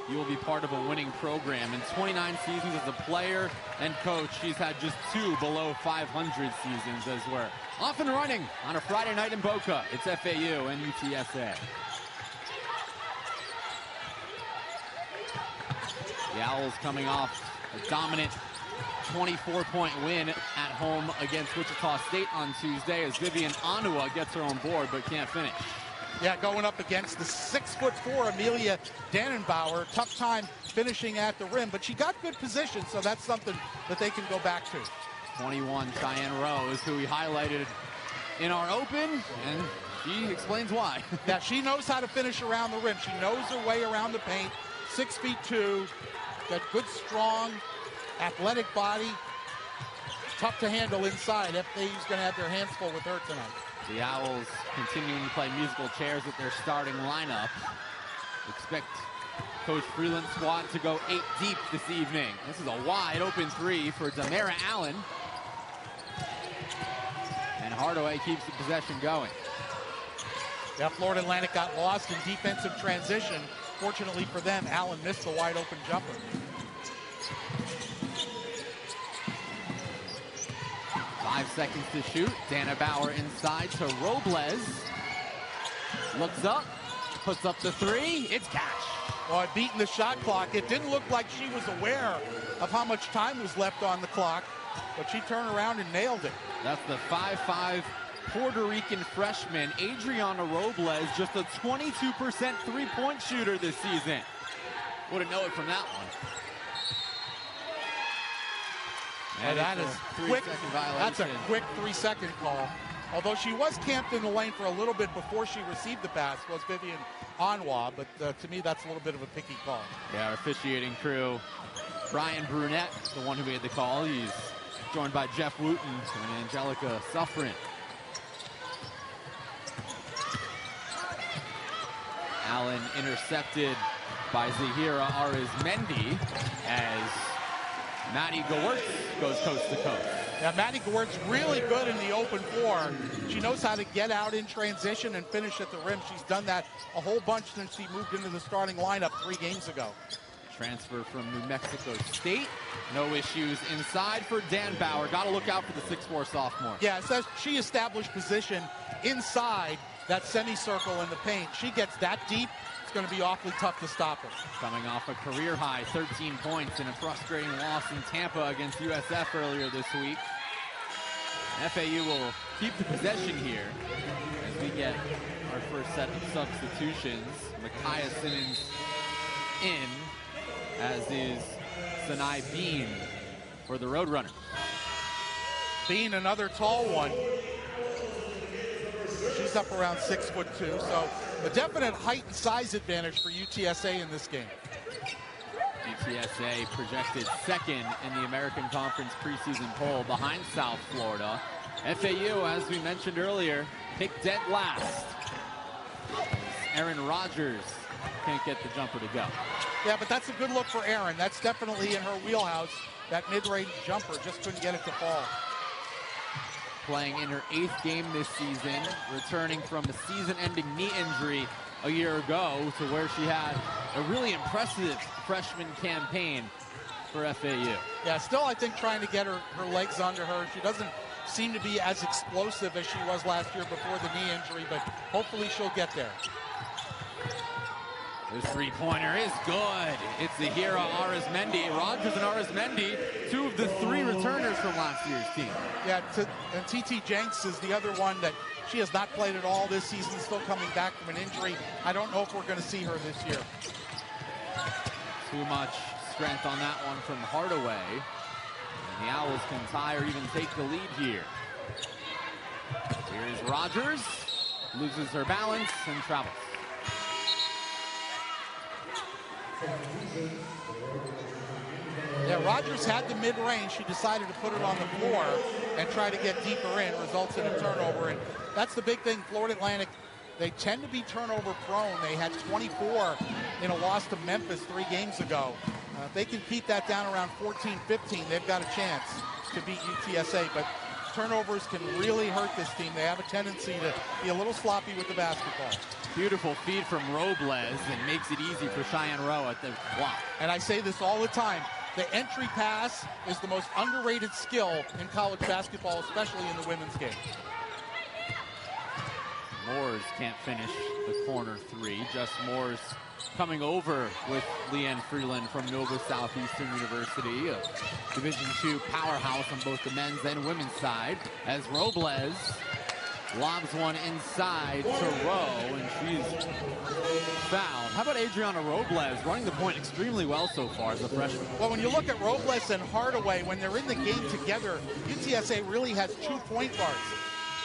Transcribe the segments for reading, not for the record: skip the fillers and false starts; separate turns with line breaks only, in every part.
you will be part of a winning program. In 29 seasons as a player and coach, she's had just 2 below 500 seasons as we're off and running on a Friday night in Boca. It's FAU and UTSA. The Owls coming off a dominant 24-point win at home against Wichita State on Tuesday as Vivian Anua gets her on board but can't finish.
Yeah, going up against the 6'4" Amelia Dannenbauer. Tough time finishing at the rim, but she got good position, so that's something that they can go back to.
21, Cheyenne Rose, who we highlighted in our open, and she explains why.
Yeah, she knows how to finish around the rim. She knows her way around the paint. 6'2", got good, strong, athletic body. Tough to handle inside. FAU's going to have their hands full with her tonight.
The Owls continuing to play musical chairs with their starting lineup. Expect Coach Freeland's squad to go 8 deep this evening. This is a wide open 3 for Damara Allen. And Hardaway keeps the possession going.
Yeah, Florida Atlantic got lost in defensive transition. Fortunately for them, Allen missed the wide open jumper.
Five seconds to shoot. Dannenbauer inside to Robles. Looks up, puts up the 3. It's cash.
Well, beating the shot clock. It didn't look like she was aware of how much time was left on the clock, but she turned around and nailed it.
That's the 5'5" Puerto Rican freshman, Adriana Robles, just a 22% three-point shooter this season. Wouldn't know it from that one.
And that is quick. That's a quick 3-second call. Although she was camped in the lane for a little bit before she received the pass, was Vivian Anua, but to me that's a little bit of a picky call.
Yeah, our officiating crew, Brian Brunette, the one who made the call. He's joined by Jeff Wooten and Angelica Suffren. Allen intercepted by Zahira Arizmendi as Maddie Gewirtz goes coast to coast.
Yeah, Maddie Gewirtz really good in the open floor. She knows how to get out in transition and finish at the rim. She's done that a whole bunch since she moved into the starting lineup 3 games ago.
Transfer from New Mexico State. No issues inside for Dannenbauer. Got to look out for the 6'4" sophomore.
Yeah, it says she established position inside that semicircle in the paint. She gets that deep, it's going to be awfully tough to stop her.
Coming off a career high 13 points in a frustrating loss in Tampa against USF earlier this week. FAU will keep the possession here as we get our first set of substitutions. Micaiah Simmons in, as is Sanai Bean for the Roadrunners.
Bean, another tall one. She's up around 6'2", so a definite height and size advantage for UTSA in this game.
UTSA projected second in the American Conference preseason poll behind South Florida. FAU, as we mentioned earlier, picked dead last. Erin Rogers can't get the jumper to go.
Yeah, but that's a good look for Erin. That's definitely in her wheelhouse. That mid-range jumper, just couldn't get it to fall.
Playing in her 8th game this season, returning from a season-ending knee injury a year ago to where she had a really impressive freshman campaign for FAU.
Yeah, still I think trying to get her legs under her. She doesn't seem to be as explosive as she was last year before the knee injury, but hopefully she'll get there.
This three-pointer is good. It's Zahira Arizmendi. Rogers and Arizmendi, 2 of the 3 returners from last year's team.
Yeah, and TT Jenks is the other one that she has not played at all this season, still coming back from an injury. I don't know if we're going to see her this year.
Too much strength on that one from Hardaway. And the Owls can tie or even take the lead here. Here's Rogers. Loses her balance and travels.
Yeah, Rogers had the mid-range. She decided to put it on the floor and try to get deeper in. Results in a turnover. And that's the big thing. Florida Atlantic, they tend to be turnover prone. They had 24 in a loss to Memphis 3 games ago. If they can keep that down around 14-15, they've got a chance to beat UTSA. But Turnovers can really hurt this team. They have a tendency to be a little sloppy with the basketball.
Beautiful feed from Robles and makes it easy for Cheyenne Rowe at the block.
And I say this all the time. The entry pass is the most underrated skill in college basketball, especially in the women's game.
Moores can't finish the corner three. Just Moores coming over with Leanne Freeland from Nova Southeastern University, a Division II powerhouse on both the men's and women's side, as Robles lobs one inside to Rowe, and she's fouled. How about Adriana Robles running the point extremely well so far as a freshman?
Well, when you look at Robles and Hardaway, when they're in the game together, UTSA really has 2 point guards.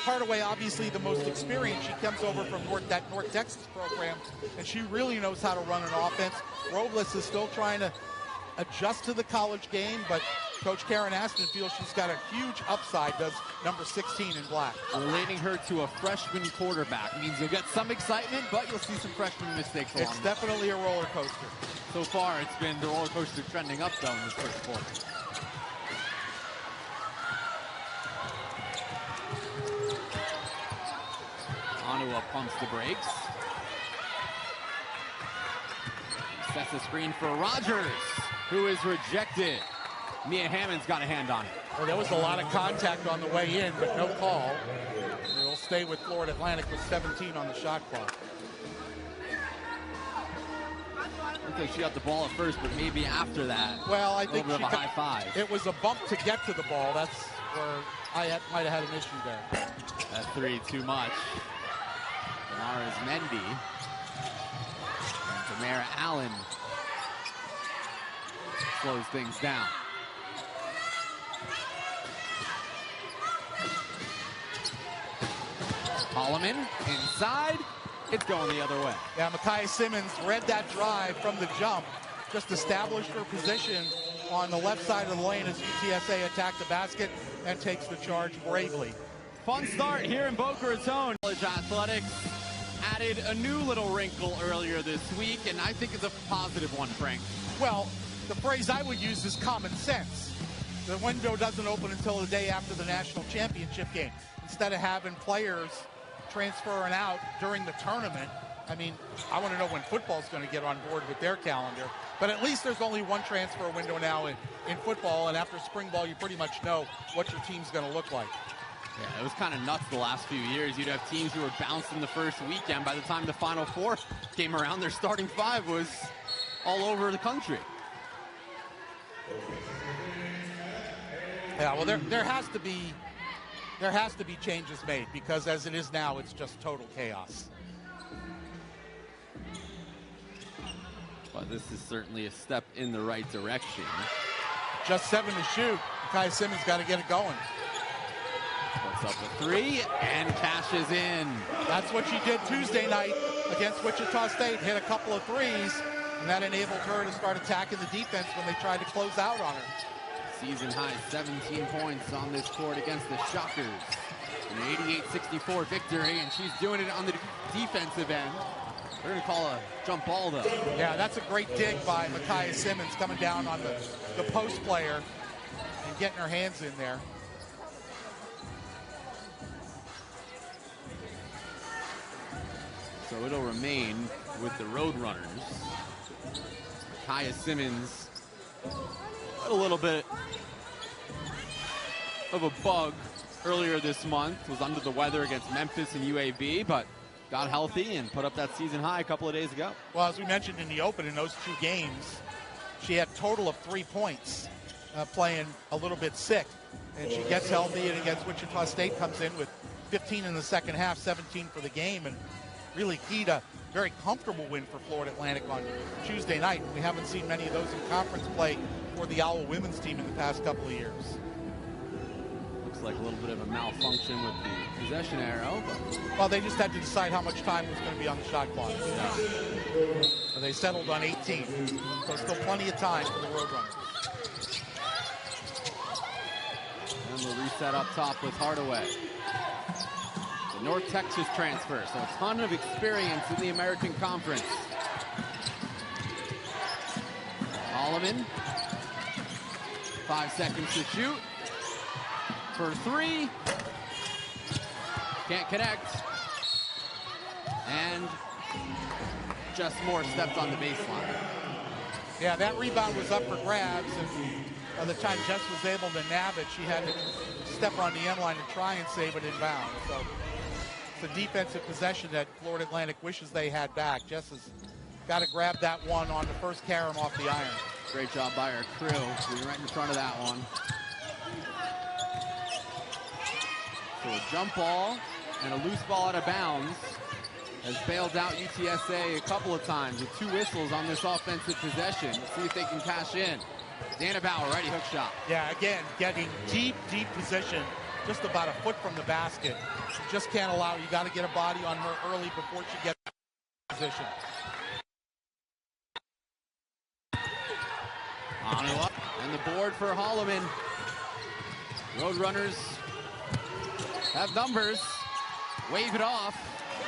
Hardaway, obviously the most experienced. She comes over from that North Texas program, and she really knows how to run an offense. Robles is still trying to adjust to the college game, but Coach Karen Aston feels she's got a huge upside, does number 16 in black.
Relating her to a freshman quarterback means you'll get some excitement, but you'll see some freshman mistakes along.
It's definitely a roller coaster.
So far, it's been the roller coaster trending up, though, in this first quarter. Onua pumps the brakes. Sets the screen for Rogers, who is rejected. Mia Hammond's got a hand on it.
Well, there was a lot of contact on the way in, but no call. We'll stay with Florida Atlantic with 17 on the shot clock.
Looks like she got the ball at first, but maybe after that.
Well, I think
a little bit of a high five.
It was a bump to get to the ball. That's where I might have had an issue there.
That three too much. Lars Mendy. And Tamara Allen slows things down. Holloman inside. It's going the other way.
Yeah, Micaiah Simmons read that drive from the jump, just established her position on the left side of the lane as UTSA attacked the basket and takes the charge bravely.
Fun start here in Boca Raton. College athletics added a new little wrinkle earlier this week, and I think it's a positive one, Frank.
Well, the phrase I would use is common sense. The window doesn't open until the day after the national championship game. Instead of having players transferring out during the tournament, I mean, I want to know when football's going to get on board with their calendar. But at least there's only one transfer window now in football, and after spring ball, you pretty much know what your team's going to look like.
Yeah, it was kind of nuts the last few years. You'd have teams who were bounced in the first weekend. By the time the Final Four came around, their starting five was all over the country.
Yeah, well, there has to be changes made, because as it is now, it's just total chaos.
But this is certainly a step in the right direction.
Just 7 to shoot. Kai Simmons got to get it going.
Puts up a three and cashes in. That's
what she did Tuesday night against Wichita State. Hit a couple of threes, and that enabled her to start attacking the defense when they tried to close out on her.
Season high 17 points on this court against the Shockers. An 88-64 victory, and she's doing it on the defensive end. We're going to call a jump ball, though.
Yeah, that's a great dig by Micaiah Simmons, coming down on the post player and getting her hands in there.
So it'll remain with the Roadrunners. Micaiah Simmons had a little bit of a bug earlier this month. Was under the weather against Memphis and UAB, but got healthy and put up that season high a couple of days ago.
Well, as we mentioned in the open, in those 2 games, she had a total of 3 points, playing a little bit sick. And she gets healthy, and against Wichita State comes in with 15 in the second half, 17 for the game, and really key to very comfortable win for Florida Atlantic on Tuesday night. We haven't seen many of those in conference play for the Owl women's team in the past couple of years.
Looks like a little bit of a malfunction with the possession arrow. But
well, they just had to decide how much time was going to be on the shot clock. Yeah. So they settled on 18. So still plenty of time for the Roadrunners.
And we'll reset up top with Hardaway. The North Texas transfer, so a ton of experience in the American Conference. Holloman, 5 seconds to shoot. for three. Can't connect. And just more stepped on the baseline.
Yeah, that rebound was up for grabs, and by the time Jess was able to nab it, she had to step on the end line and try and save it inbound. So it's a defensive possession that Florida Atlantic wishes they had back. Jess has got to grab that one on the first carom off the iron.
Great job by our crew, being right in front of that one. So a jump ball and a loose ball out of bounds has bailed out UTSA a couple of times with 2 whistles on this offensive possession. Let's see if they can cash in. Dana Bauer, righty hook shot.
Yeah, again, getting deep position, just about a foot from the basket. You just can't allow, you got to get a body on her early before she gets position.
Onua, and the board for Holloman. Roadrunners have numbers. Wave it off.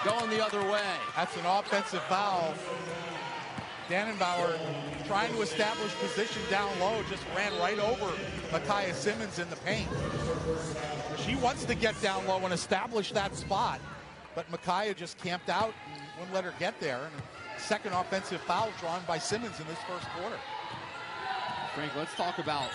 Going the other way.
That's an offensive foul. Dannenbauer trying to establish position down low, just ran right over Micaiah Simmons in the paint. She wants to get down low and establish that spot, but Micaiah just camped out and wouldn't let her get there. And a second offensive foul drawn by Simmons in this first quarter.
Frank, let's talk about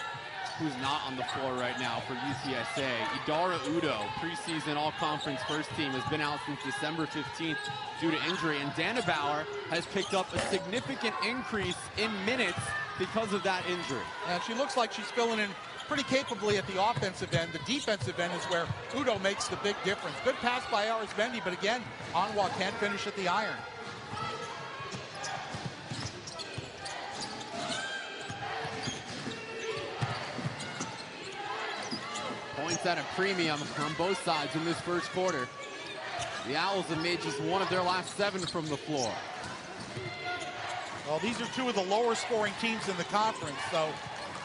who's not on the floor right now for UTSA. Idara Udo, preseason all-conference first team, has been out since December 15th due to injury, and Dana Bauer has picked up a significant increase in minutes because of that injury.
And she looks like she's filling in pretty capably at the offensive end. The defensive end is where Udo makes the big difference. Good pass by Arizmendi, but again, Onwa can't finish at the iron.
Points at a premium on both sides in this first quarter. The Owls have made just one of their last 7 from the floor.
Well, these are 2 of the lower scoring teams in the conference, so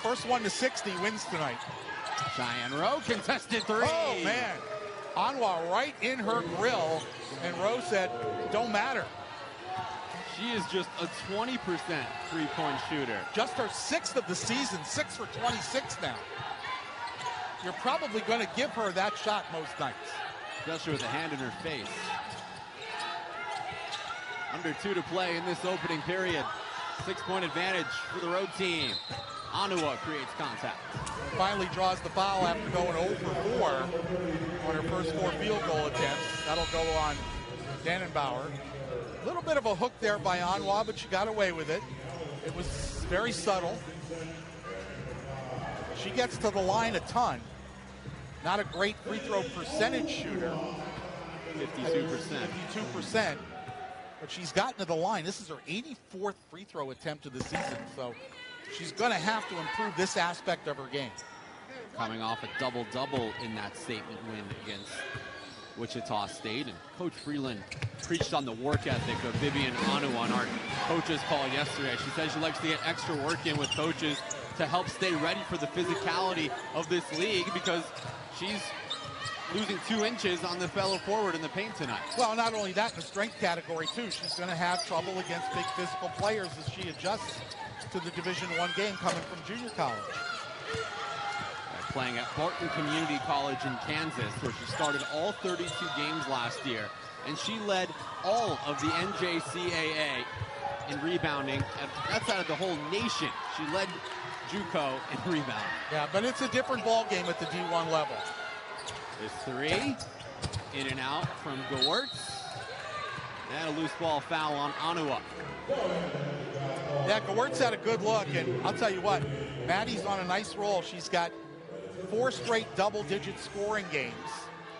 first one to 60 wins tonight.
Cheyenne Rowe, contested 3.
Oh, man. Onwa right in her grill, and Rowe said, don't matter.
She is just a 20% three-point shooter.
Just her 6th of the season, 6 for 26 now. You're probably going to give her that shot most nights.
Especially with a hand in her face. Under 2 to play in this opening period. 6-point advantage for the road team. Onua creates contact.
Finally draws the foul after going 0 for 4 on her first 4 field goal attempts. That'll go on Dannenbauer. A little bit of a hook there by Onwa, but she got away with it. It was very subtle. She gets to the line a ton. Not a great free throw percentage shooter.
52%.
52%. But she's gotten to the line. This is her 84th free throw attempt of the season. So she's going to have to improve this aspect of her game.
Coming off a double-double in that statement win against Wichita State. And Coach Freeland preached on the work ethic of Vivian Onua on our coaches call yesterday. She said she likes to get extra work in with coaches to help stay ready for the physicality of this league, because she's losing 2 inches on the fellow forward in the paint tonight.
Well, not only that, in the strength category, too. She's going to have trouble against big physical players as she adjusts to the Division I game coming from junior college.
Playing at Barton Community College in Kansas, where she started all 32 games last year, and she led all of the NJCAA in rebounding. That's out of the whole nation. She led JUCO in rebounding.
Yeah, but it's a different ball game at the D1 level.
This 3, in and out from Gewertz. And a loose ball foul on Onua.
Yeah, Gewertz had a good look, and I'll tell you what, Maddie's on a nice roll. She's got 4 straight double-digit scoring games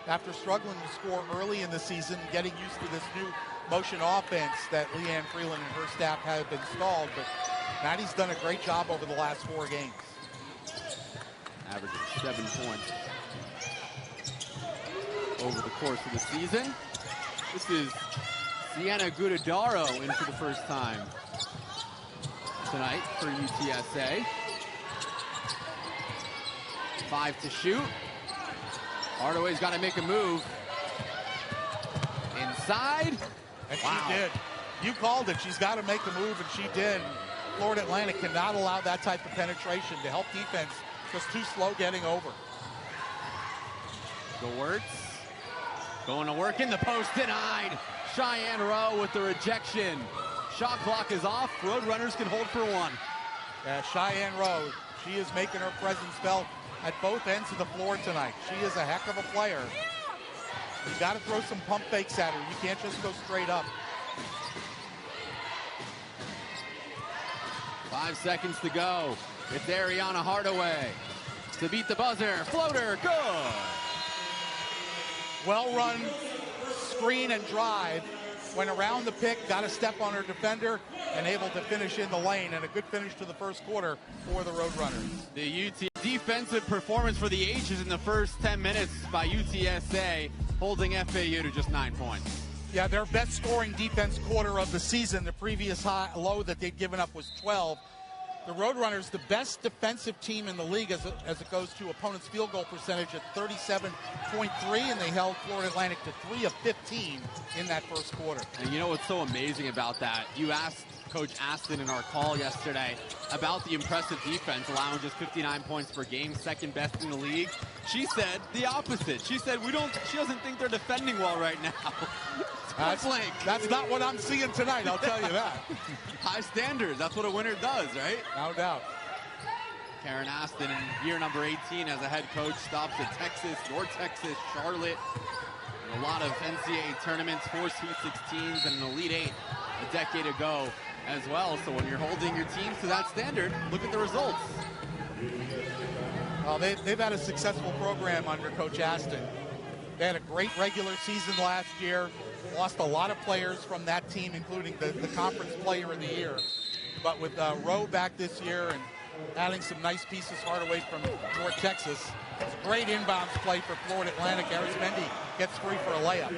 after struggling to score early in the season, getting used to this new motion offense that Leanne Freeland and her staff have installed. But Maddie's done a great job over the last 4 games.
Averaging 7 points over the course of the season. This is Sienna Gudadaro in for the first time tonight for UTSA. 5 to shoot. Hardaway's got to make a move. Inside.
And
wow.
She did. You called it. She's got to make a move, and she did. Florida Atlantic cannot allow that type of penetration to help defense. Just too slow getting over.
Gewertz going to work in the post, denied. Cheyenne Rowe with the rejection. Shot clock is off. Roadrunners can hold for one.
Yeah, Cheyenne Rowe, she is making her presence felt at both ends of the floor tonight. She is a heck of a player. You got to throw some pump fakes at her. You can't just go straight up.
5 seconds to go. It's Ereauna Hardaway to beat the buzzer. Floater, good.
Well-run screen and drive. Went around the pick, got a step on her defender, and able to finish in the lane. And a good finish to the first quarter for the Roadrunners.
The UT defensive performance for the ages in the first 10 minutes by UTSA, holding FAU to just 9 points.
Yeah, their best scoring defense quarter of the season. The previous low that they'd given up was 12. The Roadrunners, the best defensive team in the league as it goes to opponent's field goal percentage at 37.3, and they held Florida Atlantic to 3 of 15 in that first quarter.
And you know what's so amazing about that? You asked Coach Aston in our call yesterday about the impressive defense, allowing just 59 points per game, second best in the league. She said the opposite. She said she doesn't think they're defending well right now.
That's not what I'm seeing tonight, I'll tell you that.
High standards, that's what a winner does, right?
No doubt.
Karen Aston in year number 18 as a head coach, stops at Texas, North Texas, Charlotte, and a lot of NCAA tournaments, 4 Sweet 16s and an Elite 8 a decade ago as well. So when you're holding your teams to that standard, look at the results.
Well, they've had a successful program under Coach Aston. They had a great regular season last year, lost a lot of players from that team, including the conference player of the year. But with Rowe back this year and adding some nice pieces, Hardaway from North Texas, it's a great inbounds play for Florida Atlantic. Arismendi gets free for a layup.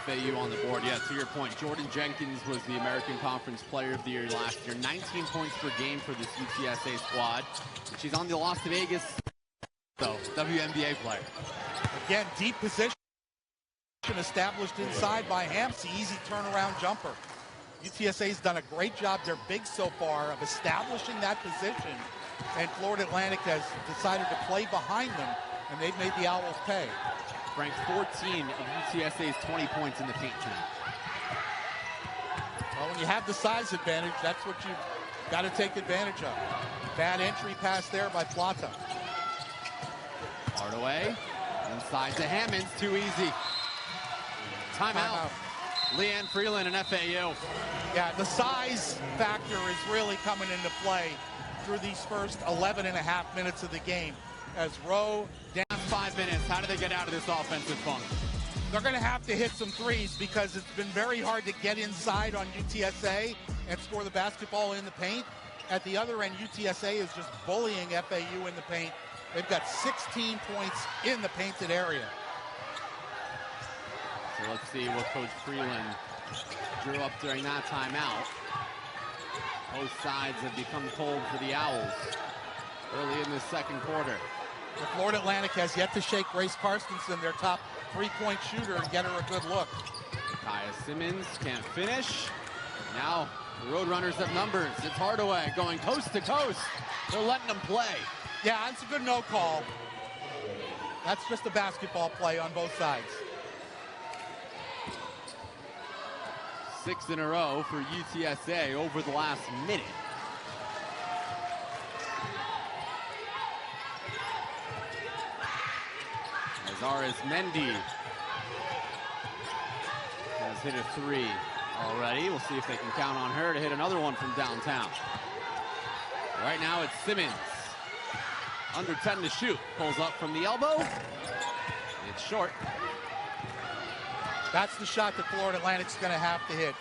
FAU on the board. Yeah, to your point, Jordan Jenkins was the American Conference Player of the Year last year. 19 points per game for this UTSA squad. And she's on the Las Vegas, WNBA player.
Again, deep position established inside by Hampsey. Easy turnaround jumper. UTSA's done a great job. They're big so far of establishing that position. And Florida Atlantic has decided to play behind them, and they've made the Owls pay.
Ranked 14 of UTSA's 20 points in the paint tonight.
Well, when you have the size advantage, that's what you've got to take advantage of. Bad entry pass there by Plata.
Hardaway inside to Hammonds, too easy. Timeout. Leanne Freeland and FAU.
Yeah, the size factor is really coming into play through these first 11 and a half minutes of the game. As Rowe
down 5 minutes, how do they get out of this offensive funk?
They're going to have to hit some threes because it's been very hard to get inside on UTSA and score the basketball in the paint. At the other end, UTSA is just bullying FAU in the paint. They've got 16 points in the painted area.
So let's see what Coach Freeland drew up during that timeout. Both sides have become cold for the Owls early in the second quarter.
The Florida Atlantic has yet to shake Grace Carstensen, their top three-point shooter, and get her a good look.
Kaya Simmons can't finish. Now the Roadrunners have numbers. It's Hardaway going coast to coast. They're letting them play.
Yeah, it's a good no call. That's just a basketball play on both sides.
6 in a row for UTSA over the last minute. As Arismendi has hit a 3 already. We'll see if they can count on her to hit another one from downtown. Right now it's Simmons. Under 10 to shoot. Pulls up from the elbow. It's short.
That's the shot that Florida Atlantic's going to have to hit.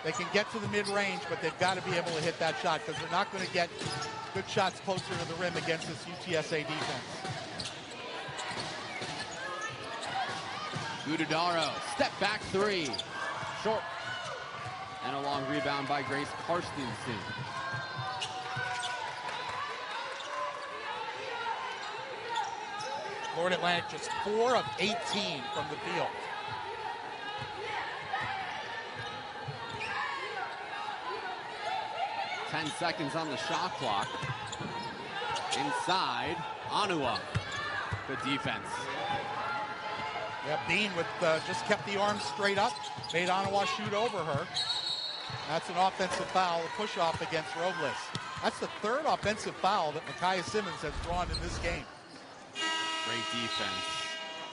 They can get to the mid-range, but they've got to be able to hit that shot because they're not going to get good shots closer to the rim against this UTSA defense.
Gudadaro, step back 3. Short. And a long rebound by Grace Carstensen.
Florida Atlantic just 4 of 18 from the field.
Ten seconds on the shot clock. Inside, Anua. Good defense.
Yeah, Bean with just kept the arms straight up, made Onawa shoot over her. That's an offensive foul, a push-off against Robles. That's the third offensive foul that Micaiah Simmons has drawn in this game.
Great defense.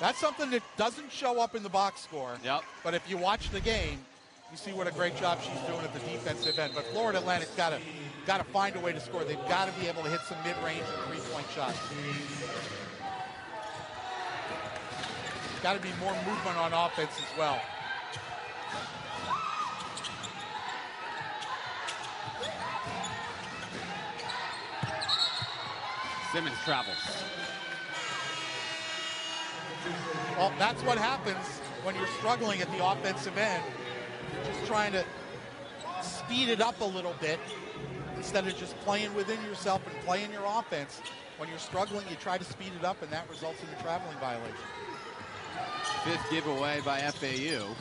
That's something that doesn't show up in the box score.
Yep.
But if you watch the game, you see what a great job she's doing at the defensive end. But Florida Atlantic's got to find a way to score. They've got to be able to hit some mid-range and three-point shots. Got to be more movement on offense as well.
Simmons travels.
Well, that's what happens when you're struggling at the offensive end. You're just trying to speed it up a little bit instead of just playing within yourself and playing your offense. When you're struggling, you try to speed it up, and that results in a traveling violation.
Fifth giveaway by FAU.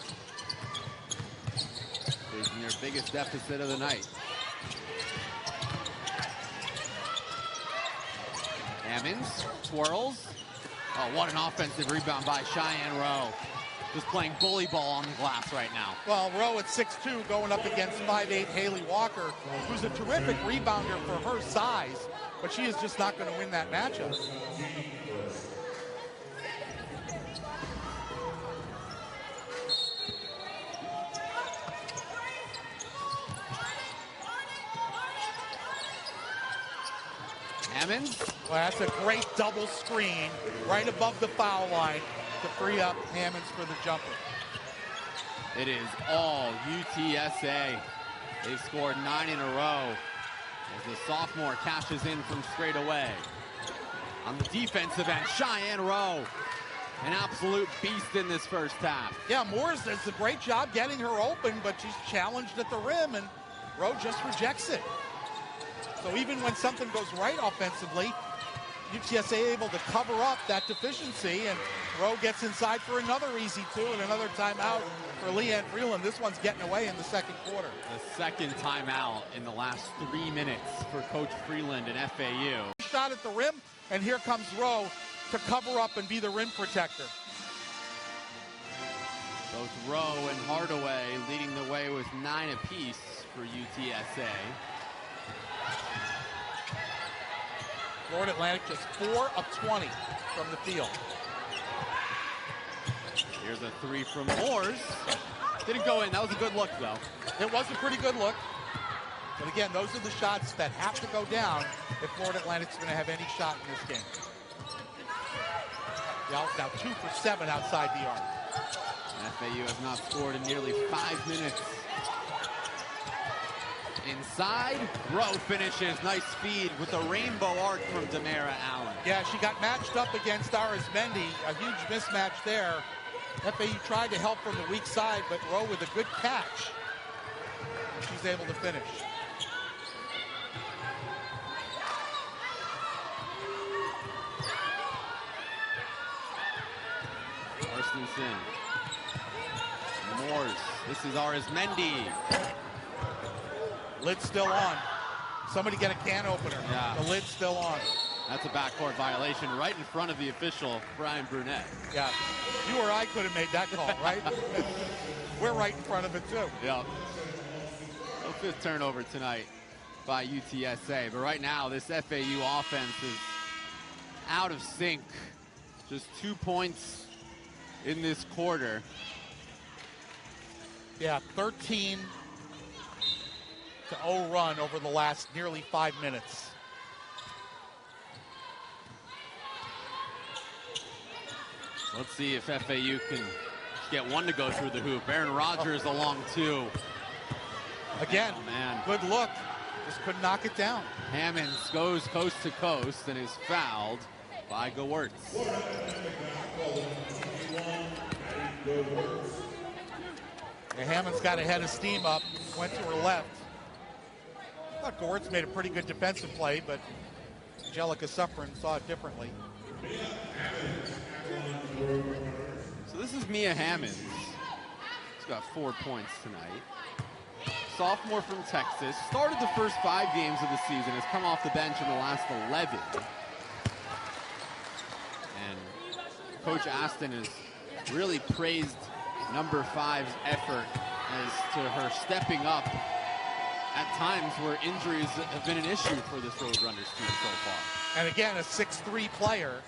Facing their biggest deficit of the night. Hammonds twirls. Oh, what an offensive rebound by Cheyenne Rowe. Just playing bully ball on the glass right now.
Well, Rowe at 6'2", going up against 5'8" Haley Walker, who's a terrific rebounder for her size, but she is just not going to win that matchup.
Hammonds.
Well, that's a great double screen right above the foul line to free up Hammonds for the jumper.
It is all UTSA. They've scored 9 in a row as the sophomore cashes in from straight away. On the defensive end, Cheyenne Rowe, an absolute beast in this first half.
Yeah, Moores does a great job getting her open, but she's challenged at the rim, and Rowe just rejects it. So even when something goes right offensively, UTSA able to cover up that deficiency, and Rowe gets inside for another easy two and another timeout for Leanne Freeland. This one's getting away in the second quarter.
The second timeout in the last 3 minutes for Coach Freeland and FAU.
Shot at the rim, and here comes Rowe to cover up and be the rim protector.
Both Rowe and Hardaway leading the way with 9 apiece for UTSA.
Florida Atlantic just 4 of 20 from the field.
Here's a three from Moores. Didn't go in. That was a good look, though.
It was a pretty good look. But again, those are the shots that have to go down if Florida Atlantic's going to have any shot in this game. Now 2 for 7 outside the arc.
FAU has not scored in nearly 5 minutes. Inside, Rowe finishes. Nice speed with a rainbow arc from Demara Allen.
Yeah, she got matched up against Arizmendi. A huge mismatch there. FAU tried to help from the weak side, but Rowe with a good catch. She's able to finish.
Arstenson. Moores. This is Arizmendi.
Lid's still on. Somebody get a can opener.
Yeah.
The lid's still on.
That's a backcourt violation right in front of the official, Brian Brunette.
Yeah. You or I could have made that call, right? We're right in front of it, too.
Yep. No fifth turnover tonight by UTSA. But right now, this FAU offense is out of sync. Just 2 points in this quarter.
Yeah, 13 to 0 run over the last nearly 5 minutes.
Let's see if FAU can get one to go through the hoop. Aaron Rodgers along 2.
Again,
oh, man.
Good look. Just couldn't knock it down.
Hammonds goes coast to coast and is fouled by Gewirtz.
And Hammond's got a head of steam up, went to her left. I thought Gewirtz made a pretty good defensive play, but Angelica Suffren saw it differently.
So this is Mia Hammonds. She's got 4 points tonight. Sophomore from Texas. Started the first 5 games of the season. Has come off the bench in the last 11. And Coach Aston has really praised number 5's effort as to her stepping up at times where injuries have been an issue for this Roadrunners team so far.
And again, a 6'3" player.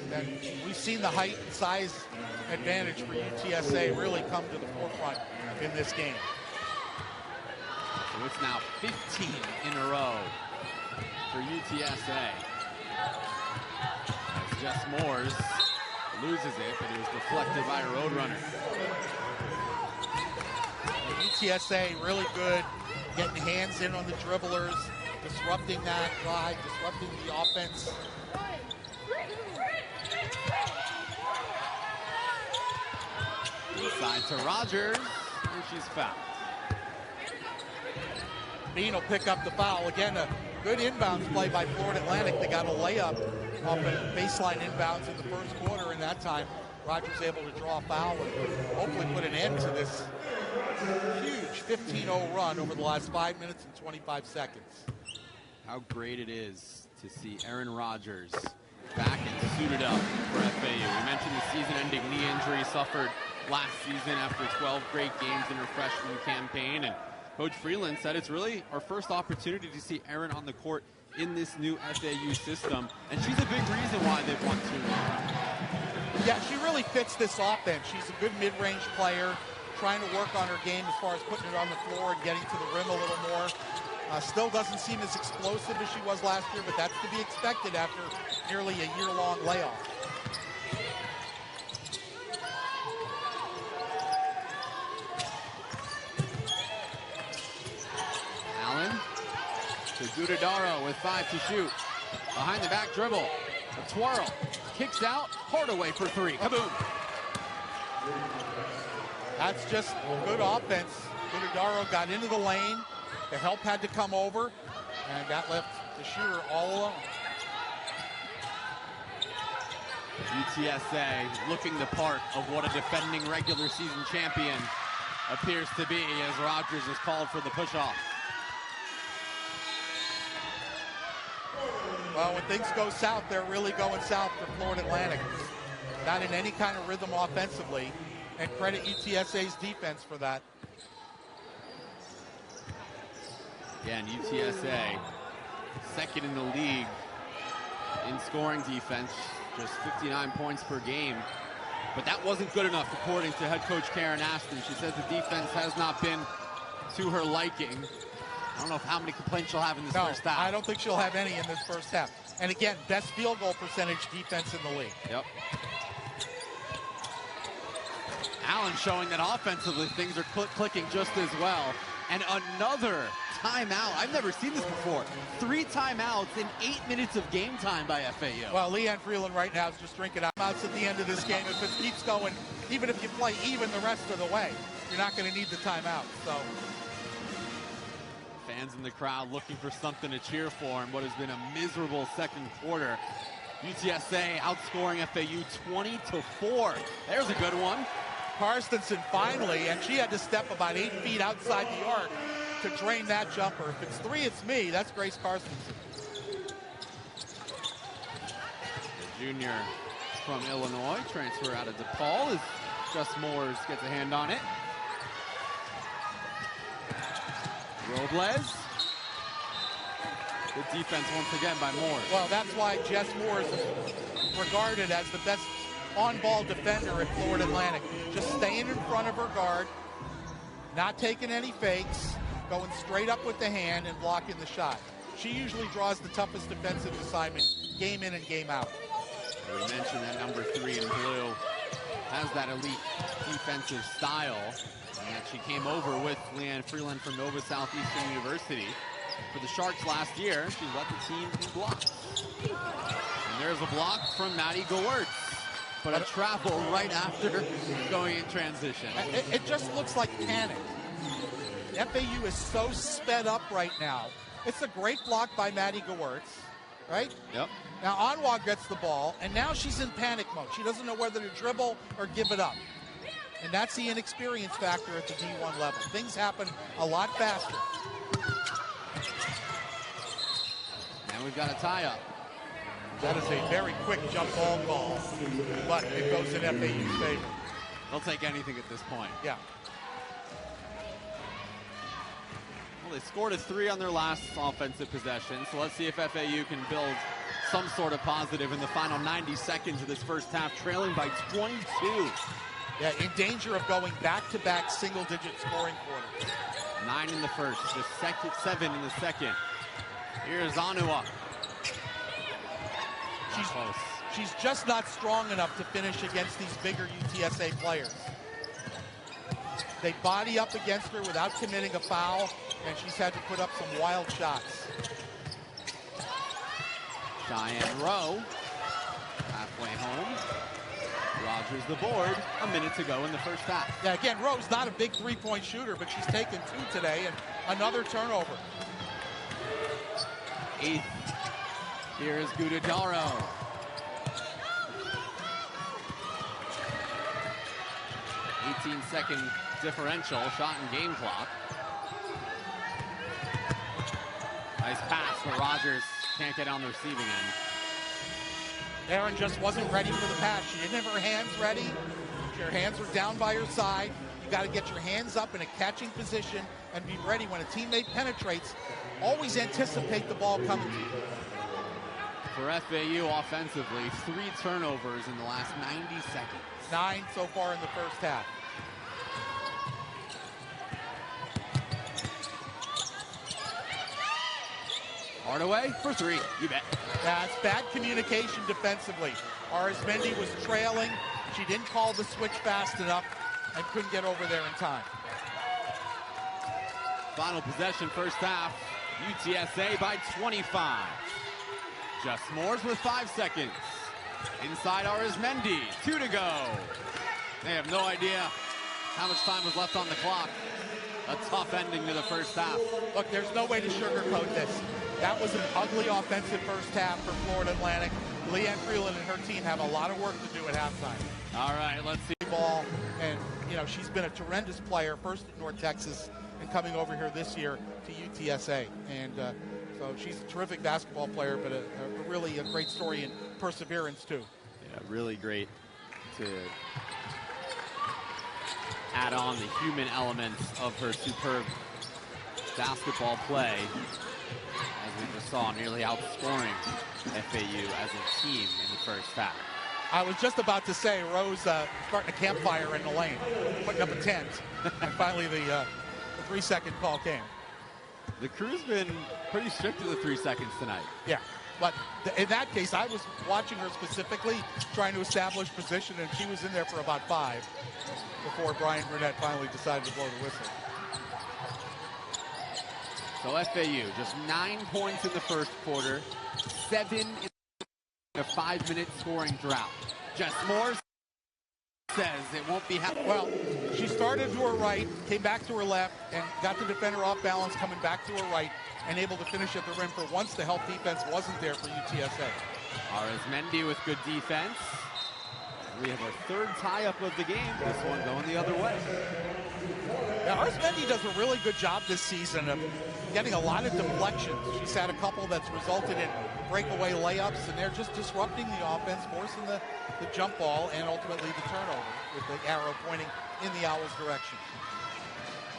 That we've seen the height and size advantage for UTSA really come to the forefront in this game.
So it's now 15 in a row for UTSA. As Jess Moores loses it, but it was deflected by a Roadrunner.
UTSA really good getting hands in on the dribblers, disrupting that drive, disrupting the offense.
Inside to Rogers, and she's fouled.
Bean will pick up the foul. Again, a good inbounds play by Florida Atlantic. They got a layup off a baseline inbounds in the first quarter, and that time Rogers able to draw a foul and hopefully put an end to this huge 15-0 run over the last 5 minutes and 25 seconds.
How great it is to see Erin Rogers back and suited up for FAU. We mentioned the season-ending knee injury suffered last season after 12 great games in her freshman campaign, and Coach Freeland said it's really our first opportunity to see Erin on the court in this new FAU system, and she's a big reason why they've won 2.
Yeah, she really fits this offense. She's a good mid-range player, trying to work on her game as far as putting it on the floor and getting to the rim a little more. Still doesn't seem as explosive as she was last year, but that's to be expected after nearly a year-long layoff.
Allen to Gudadaro with 5 to shoot. Behind the back dribble, a twirl, kicks out, Hardaway for 3, kaboom.
That's just good offense. Gudadaro got into the lane. The help had to come over, and that left the shooter all alone.
UTSA looking the part of what a defending regular season champion appears to be as Rogers is called for the push-off.
Well, when things go south, they're really going south for Florida Atlantic. Not in any kind of rhythm offensively, and credit UTSA's defense for that.
Again, UTSA second in the league in scoring defense, just 59 points per game. But that wasn't good enough, according to head coach Karen Aston. She says the defense has not been to her liking. I don't know how many complaints she'll have in this first half.
I don't think she'll have any in this first half. And again, best field goal percentage defense in the league.
Yep. Allen showing that offensively things are clicking just as well. And another timeout. I've never seen this before. 3 timeouts in 8 minutes of game time by FAU.
Well, Leanne Freeland right now is just drinking timeouts at the end of this game. If it keeps going, even if you play even the rest of the way, you're not going to need the timeout. So
fans in the crowd looking for something to cheer for in what has been a miserable second quarter. UTSA outscoring FAU 20-4. There's a good one.
Karstensen finally, and she had to step about 8 feet outside the arc to drain that jumper. If it's 3, it's me. That's Grace Karstensen.
The junior from Illinois, transfer out of DePaul, as Jess Moores gets a hand on it. Robles. Good defense once again by Moores.
Well, that's why Jess Moores is regarded as the best on-ball defender at Florida Atlantic. Just staying in front of her guard, not taking any fakes, going straight up with the hand and blocking the shot. She usually draws the toughest defensive assignment, game in and game out.
We mentioned that number 3 in blue has that elite defensive style, and that she came over with Leanne Freeland from Nova Southeastern University. For the Sharks last year, she led the team in blocks. And there's a block from Maddie Gewirtz, but a travel right after going in transition.
It just looks like panic. FAU is so sped up right now. It's a great block by Maddie Gewirtz, right?
Yep.
Now Anwar gets the ball, and now she's in panic mode. She doesn't know whether to dribble or give it up. And that's the inexperience factor at the D1 level. Things happen a lot faster.
And we've got a tie-up.
That is a very quick jump ball call, but it goes in FAU's favor.
They'll take anything at this point.
Yeah.
Well, they scored a 3 on their last offensive possession, so let's see if FAU can build some sort of positive in the final 90 seconds of this first half, trailing by 22.
Yeah, in danger of going back-to-back single-digit scoring quarters.
9 in the first, the second, 7 in the second. Here's Anua.
She's just not strong enough to finish against these bigger UTSA players. They body up against her without committing a foul, and she's had to put up some wild shots.
Cheyenne Rowe, halfway home. Rogers the board, a minute to go in the first half.
Yeah, again, Rowe's not a big three-point shooter, but she's taken 2 today, and another turnover.
8th. Here's Gudadaro. 18-second differential, shot and game clock. Nice pass, but Rogers can't get on the receiving end.
Aaron just wasn't ready for the pass. She didn't have her hands ready. Her hands were down by her side. You got to get your hands up in a catching position and be ready when a teammate penetrates. Always anticipate the ball coming to you.
For FAU offensively, 3 turnovers in the last 90 seconds.
9 so far in the first half.
Hardaway for 3, you bet.
That's bad communication defensively. Arizmendi was trailing. She didn't call the switch fast enough and couldn't get over there in time.
Final possession first half, UTSA by 25. Just Moores with 5 seconds. Inside Arizmendi, 2 to go. They have no idea how much time was left on the clock. A tough ending to the first half.
Look, there's no way to sugarcoat this. That was an ugly offensive first half for Florida Atlantic. Leanne Freeland and her team have a lot of work to do at halftime.
All right, let's see.
Ball, and you know, she's been a tremendous player, first at North Texas and coming over here this year to UTSA. And so she's a terrific basketball player, but really a great story in perseverance too.
Yeah, really great to add on the human elements of her superb basketball play, as we just saw, nearly outscoring FAU as a team in the first half.
I was just about to say, Rose starting a campfire in the lane, putting up a tent, and finally the 3-second call came.
The crew's been pretty strict to the 3 seconds tonight.
Yeah, but in that case, I was watching her specifically, trying to establish position, and she was in there for about 5 before Brian Burnett finally decided to blow the whistle.
So FAU, just 9 points in the first quarter, 7 in a 5-minute scoring drought. Jess Moore says it won't be happening.
Well, she started to her right, came back to her left, and got the defender off balance, coming back to her right, and able to finish at the rim for once the help defense wasn't there for UTSA.
Arizmendi with good defense. We have our 3rd tie-up of the game. This one going the other way.
Now, Arizmendi does a really good job this season of getting a lot of deflections. She's had a couple that's resulted in breakaway layups, and they're just disrupting the offense, forcing the jump ball, and ultimately the turnover with the arrow pointing in the Owls' direction.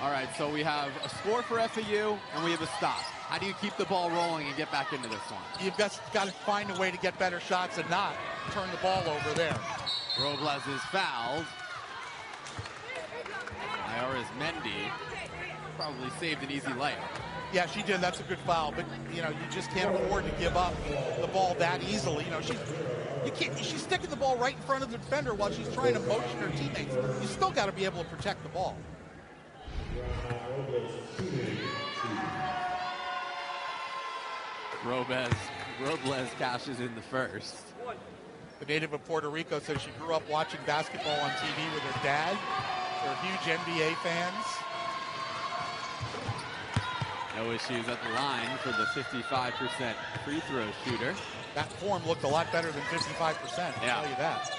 All right, so we have a score for FAU, and we have a stop. How do you keep the ball rolling and get back into this one?
You've got to find a way to get better shots and not turn the ball over there.
Robles is fouled. Arizmendi probably saved an easy layup.
Yeah, she did. That's a good foul. But, you know, you just can't afford to give up the ball that easily. You know, she's sticking the ball right in front of the defender while she's trying to motion her teammates. You still got to be able to protect the ball.
Robles cashes in the first.
The native of Puerto Rico says she grew up watching basketball on TV with her dad. They're huge NBA fans.
No issues at the line for the 55% free throw shooter.
That form looked a lot better than 55%, I'll tell you that.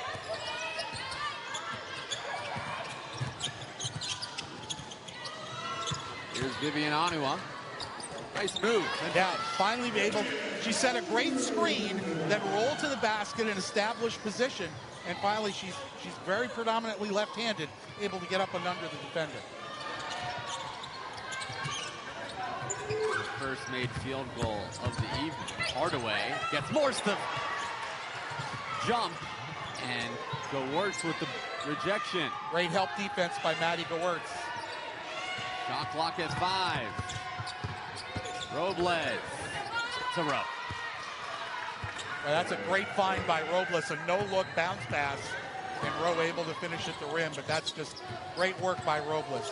Here's Vivian Anua. Nice move.
Yeah, finally be able, she set a great screen, then rolled to the basket in established position, and finally she's very predominantly left-handed, able to get up and under the defender.
First made field goal of the evening. Hardaway gets Morse to jump, and Gewertz with the rejection.
Great help defense by Maddie Gewertz.
Shot clock at 5. Robles to Rowe.
Well, that's a great find by Robles, a no-look bounce pass, and Rowe able to finish at the rim, but that's just great work by Robles.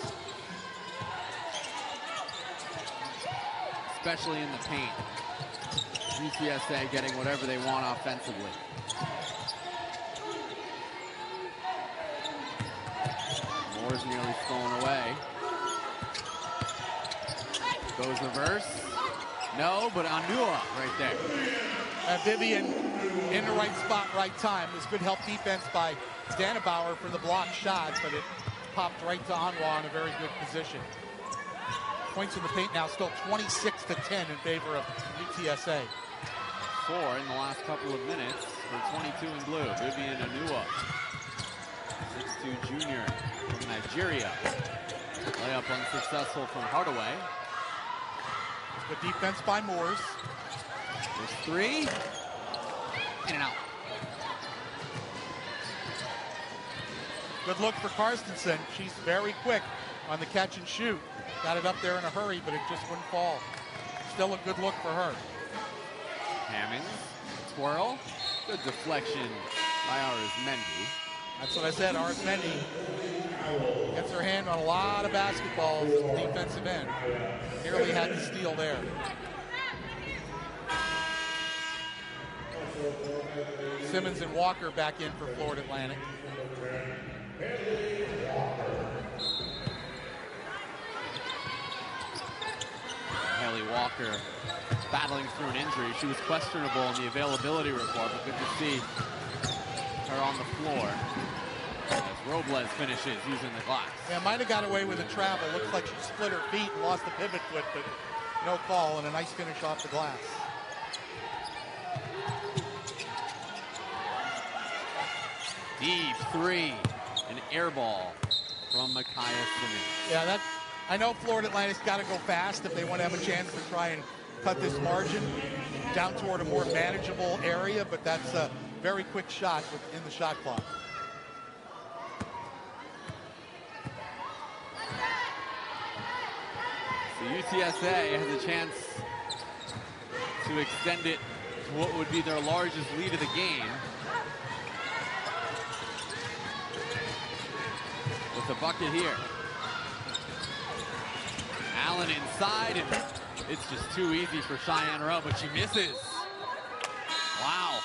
Especially in the paint. UTSA getting whatever they want offensively. Moore's nearly stolen away. Goes reverse. No, but Anua right there.
Vivian in the right spot, right time. It was good help defense by Danebauer for the blocked shot, but it popped right to Anua in a very good position. Points in the paint now still 26-10 in favor of UTSA.
4 in the last couple of minutes for 22 in blue. Vivian Anua, 6'2" junior from Nigeria. Layup unsuccessful from Hardaway.
Good defense by Moores.
There's 3. In and out.
Good look for Karstensen. She's very quick on the catch and shoot. Got it up there in a hurry, but it just wouldn't fall. Still a good look for her.
Hammonds, twirl. Good deflection by Arizmendi.
That's what I said. Arizmendi gets her hand on a lot of basketballs at the defensive end. Nearly had the steal there. Simmons and Walker back in for Florida Atlantic.
Haley Walker battling through an injury. She was questionable in the availability report, but good to see her on the floor as Robles finishes using the glass.
Yeah, might have got away with a travel. Looks like she split her feet and lost the pivot foot, but no call, and a nice finish off the glass.
Deep 3, an air ball from Micaiah Simmons.
Yeah, I know Florida Atlantic's got to go fast if they want to have a chance to try and cut this margin down toward a more manageable area, but that's a very quick shot in the shot clock.
So UTSA has a chance to extend it to what would be their largest lead of the game. With the bucket here. Allen inside, and it's just too easy for Cheyenne Rowe, but she misses. Wow.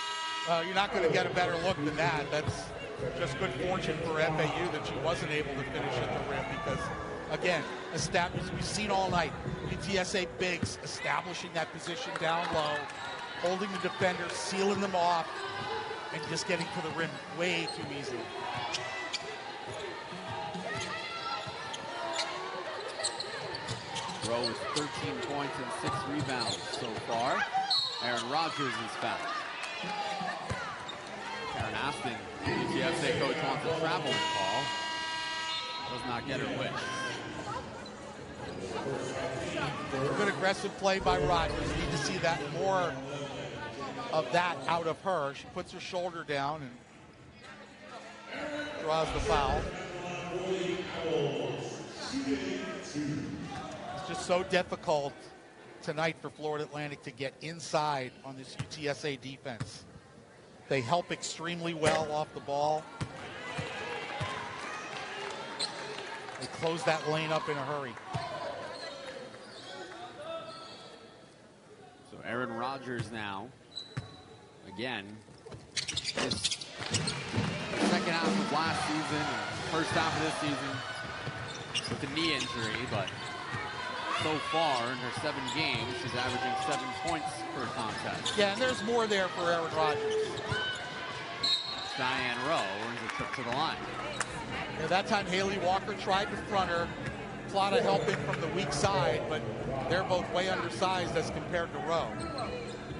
You're not going to get a better look than that. That's just good fortune for FAU that she wasn't able to finish at the rim because, again, established, we've seen all night, UTSA bigs establishing that position down low, holding the defenders, sealing them off, and just getting to the rim way too easily.
Rowe with 13 points and 6 rebounds so far. Aaron Rodgers is fouled. Karen Aston, the UTSA coach, wants a traveling call. Does not get her wish.
Good aggressive play by Rodgers. Need to see that more of that out of her. She puts her shoulder down and draws the foul. It's just so difficult tonight for Florida Atlantic to get inside on this UTSA defense. They help extremely well off the ball. They close that lane up in a hurry.
So Aaron Rodgers now, again, this second half of last season and first half of this season with a knee injury, but so far in her 7 games, she's averaging 7 points per contest.
Yeah, and there's more there for Aaron Rodgers.
Cheyenne Rowe earns a trip to the line.
Yeah, that time Haley Walker tried to front her, Plata helping from the weak side, but they're both way undersized as compared to Rowe.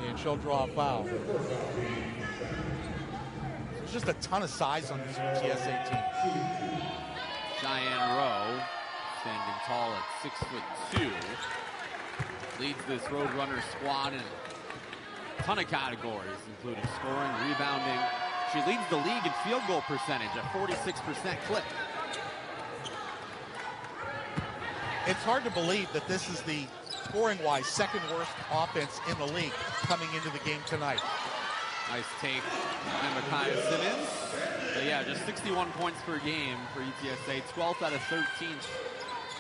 And she'll draw a foul. There's just a ton of size on this UTSA team.
Cheyenne Rowe, standing tall at 6'2", leads this Roadrunner squad in a ton of categories, including scoring, rebounding. She leads the league in field goal percentage at 46% clip.
It's hard to believe that this is the, scoring-wise, second worst offense in the league coming into the game tonight.
Nice take by Micaiah Simmons. But yeah, just 61 points per game for UTSA, 12th out of 13th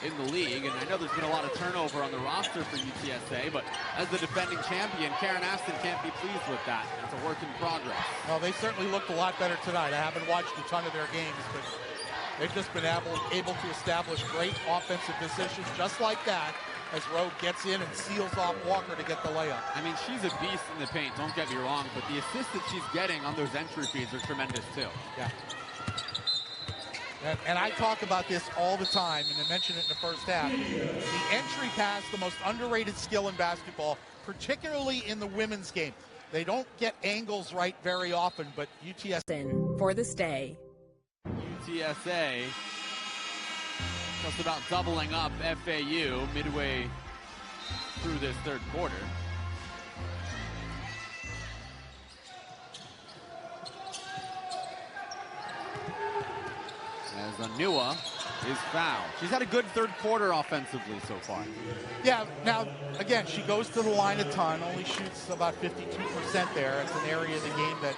in the league. And I know there's been a lot of turnover on the roster for UTSA, but as the defending champion, Karen Aston can't be pleased with that. It's a work in progress.
Well, they certainly looked a lot better tonight. I haven't watched a ton of their games, but they've just been able to establish great offensive positions just like that as Rowe gets in and seals off Walker to get the layup.
I mean, she's a beast in the paint, don't get me wrong, but the assists that she's getting on those entry feeds are tremendous too.
Yeah. And I talk about this all the time, and I mentioned it in the first half. The entry pass, the most underrated skill in basketball, particularly in the women's game. They don't get angles right very often, but UTSA
for this day.
UTSA just about doubling up FAU midway through this third quarter. As Anua is fouled. She's had a good third quarter offensively so far.
Yeah, now, again, she goes to the line a ton, only shoots about 52% there. It's an area of the game that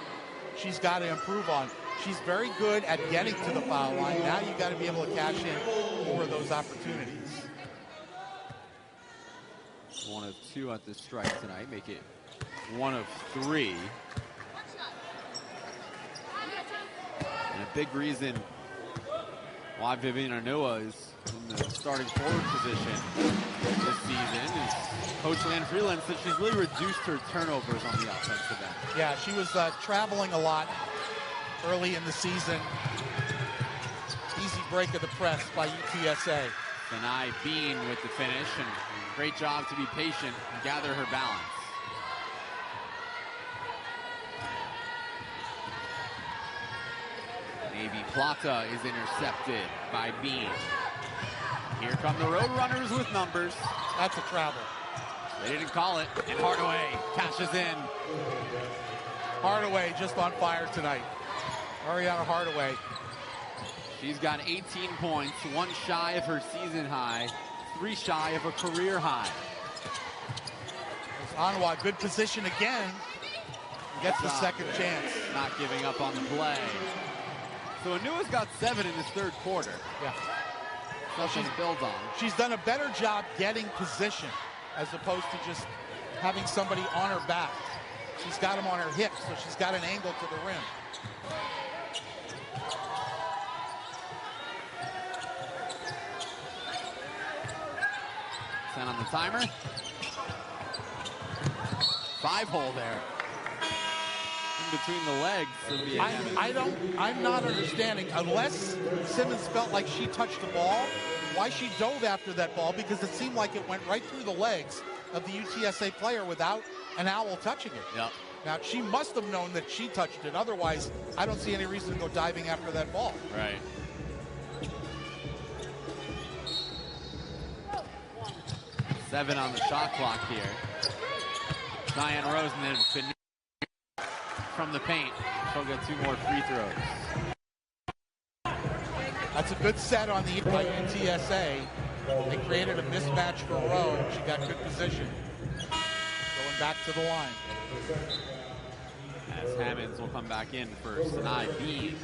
she's got to improve on. She's very good at getting to the foul line. Now you've got to be able to cash in more of those opportunities.
1 of 2 at the strike tonight, make it 1 of 3. And a big reason why Vivian Anua is in the starting forward position this season is Coach Lan Freeland said she's really reduced her turnovers on the offensive end.
Yeah, she was traveling a lot early in the season. Easy break of the press by UTSA.
Sanai Bean with the finish, and great job to be patient and gather her balance. Navy Plata is intercepted by Bean. Here come the Roadrunners with numbers.
That's a travel.
They didn't call it, and Hardaway cashes in.
Hardaway just on fire tonight. Ereauna Hardaway.
She's got 18 points, 1 shy of her season high, 3 shy of a career high.
Anwa, good position again. Gets the second chance.
Not giving up on the play. So Anua's got 7 in this third quarter.
Yeah.
Something to build on.
She's done a better job getting position as opposed to just having somebody on her back. She's got them on her hips, so she's got an angle to the rim.
Ten on the timer. 5-hole there. In between the legs of the
I'm not understanding, unless Simmons felt like she touched the ball, why she dove after that ball, because it seemed like it went right through the legs of the UTSA player without an owl touching it.
Yep.
Now, she must have known that she touched it. Otherwise, I don't see any reason to go diving after that ball.
Right. Seven on the shot clock here. Cheyenne Rosen has been from the paint. She'll get 2 more free throws.
That's a good set on the by UTSA. They created a mismatch for Rowe. She got good position. Going back to the line.
As Hammonds will come back in for Sanai Bean.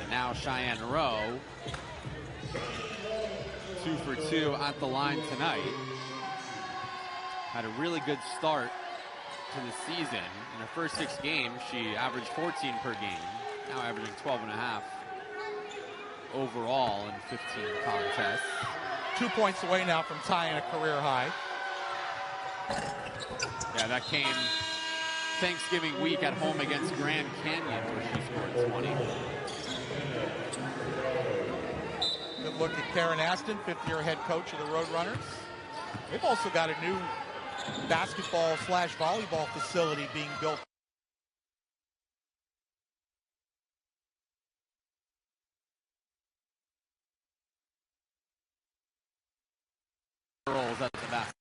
And now Cheyenne Rowe. 2 for 2 at the line tonight. Had a really good start to the season. In her first 6 games, she averaged 14 per game. Now averaging 12.5 overall in 15 contests.
2 points away now from tying a career high.
Yeah, that came Thanksgiving week at home against Grand Canyon, where she scored 20.
Good look at Karen Aston, fifth-year head coach of the Roadrunners. They've also got a new basketball/volleyball facility being built.
Rolls at the basket.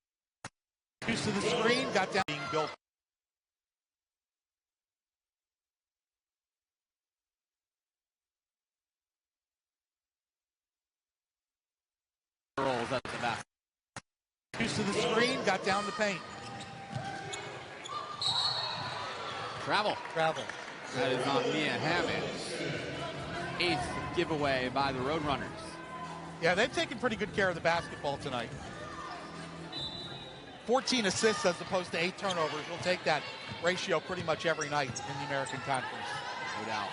Use to the screen, got down, being built.
Rolls at the basket.
Use to the screen, got down the paint.
Travel. That is on Mia Hammonds. 8th giveaway by the Roadrunners.
Yeah, they've taken pretty good care of the basketball tonight. 14 assists as opposed to 8 turnovers. We'll take that ratio pretty much every night in the American Conference.
No doubt.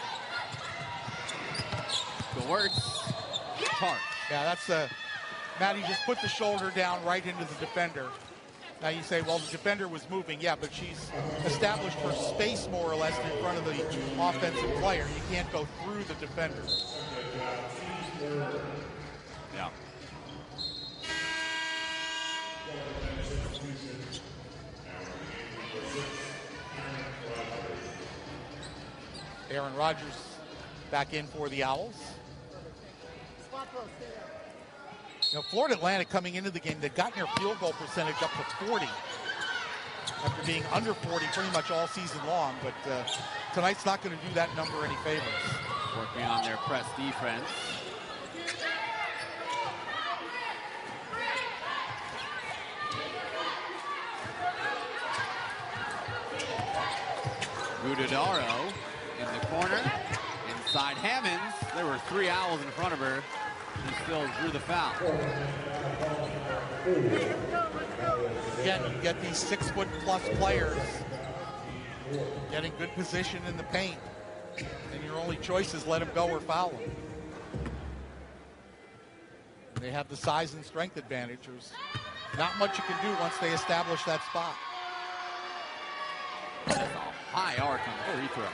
Gortz. Tart.
Yeah, that's Maddie just put the shoulder down right into the defender. Now you say, well, the defender was moving. Yeah, but she's established her space more or less in front of the offensive player. You can't go through the defender.
Yeah.
Aaron Rodgers back in for the Owls. You know, Florida Atlantic coming into the game, they've gotten their field goal percentage up to 40 after being under 40 pretty much all season long, but tonight's not going to do that number any favors.
Working on their press defense. Gudadaro in the corner. Inside Hammonds. There were 3 Owls in front of her. She still drew the foul.
Again, you get these 6-foot-plus players getting good position in the paint, and your only choice is let them go or foul them. They have the size and strength advantage. There's not much you can do once they establish that spot.
That's a high arc on the free throw.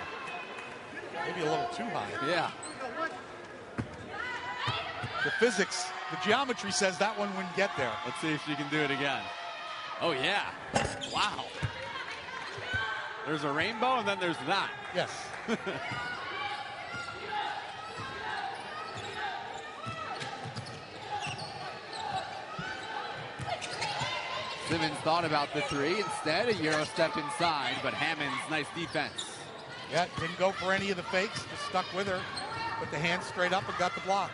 Maybe a little too high.
Yeah.
The physics, the geometry says that one wouldn't get there.
Let's see if she can do it again. Oh, yeah. Wow. There's a rainbow, and then there's that.
Yes.
Simmons thought about the 3. Instead, a Euro step inside, but Hammonds, nice defense.
Yeah, didn't go for any of the fakes, just stuck with her. Put the hand straight up and got the block.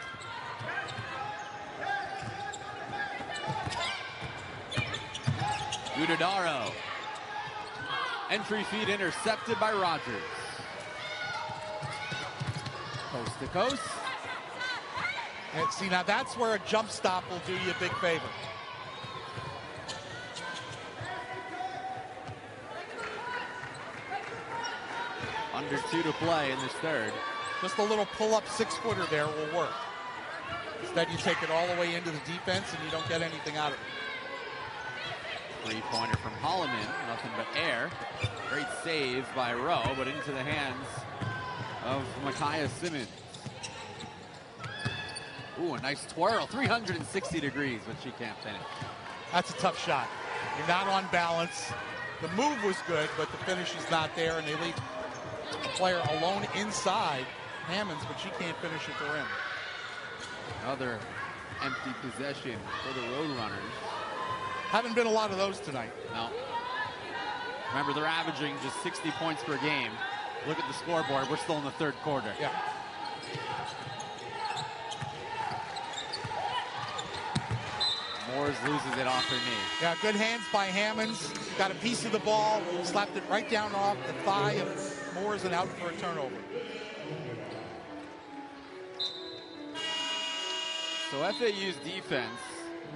Gudadaro. Entry feed intercepted by Rodgers. Coast to coast.
And see, now that's where a jump stop will do you a big favor.
Under 2 to play in this third.
Just a little pull-up 6-footer there will work. Instead, you take it all the way into the defense and you don't get anything out of it.
3-pointer from Holloman, nothing but air. Great save by Rowe, but into the hands of Micaiah Simmons. Ooh, a nice twirl, 360 degrees, but she can't finish.
That's a tough shot. You're not on balance. The move was good, but the finish is not there, and they leave the player alone inside Hammonds, but she can't finish at the rim.
Another empty possession for the Roadrunners.
Haven't been a lot of those tonight.
No. Remember, they're averaging just 60 points per game. Look at the scoreboard. We're still in the third quarter.
Yeah.
Moores loses it off her knee.
Yeah, good hands by Hammonds. Got a piece of the ball, slapped it right down off the thigh of Moores and out for a turnover.
So FAU's defense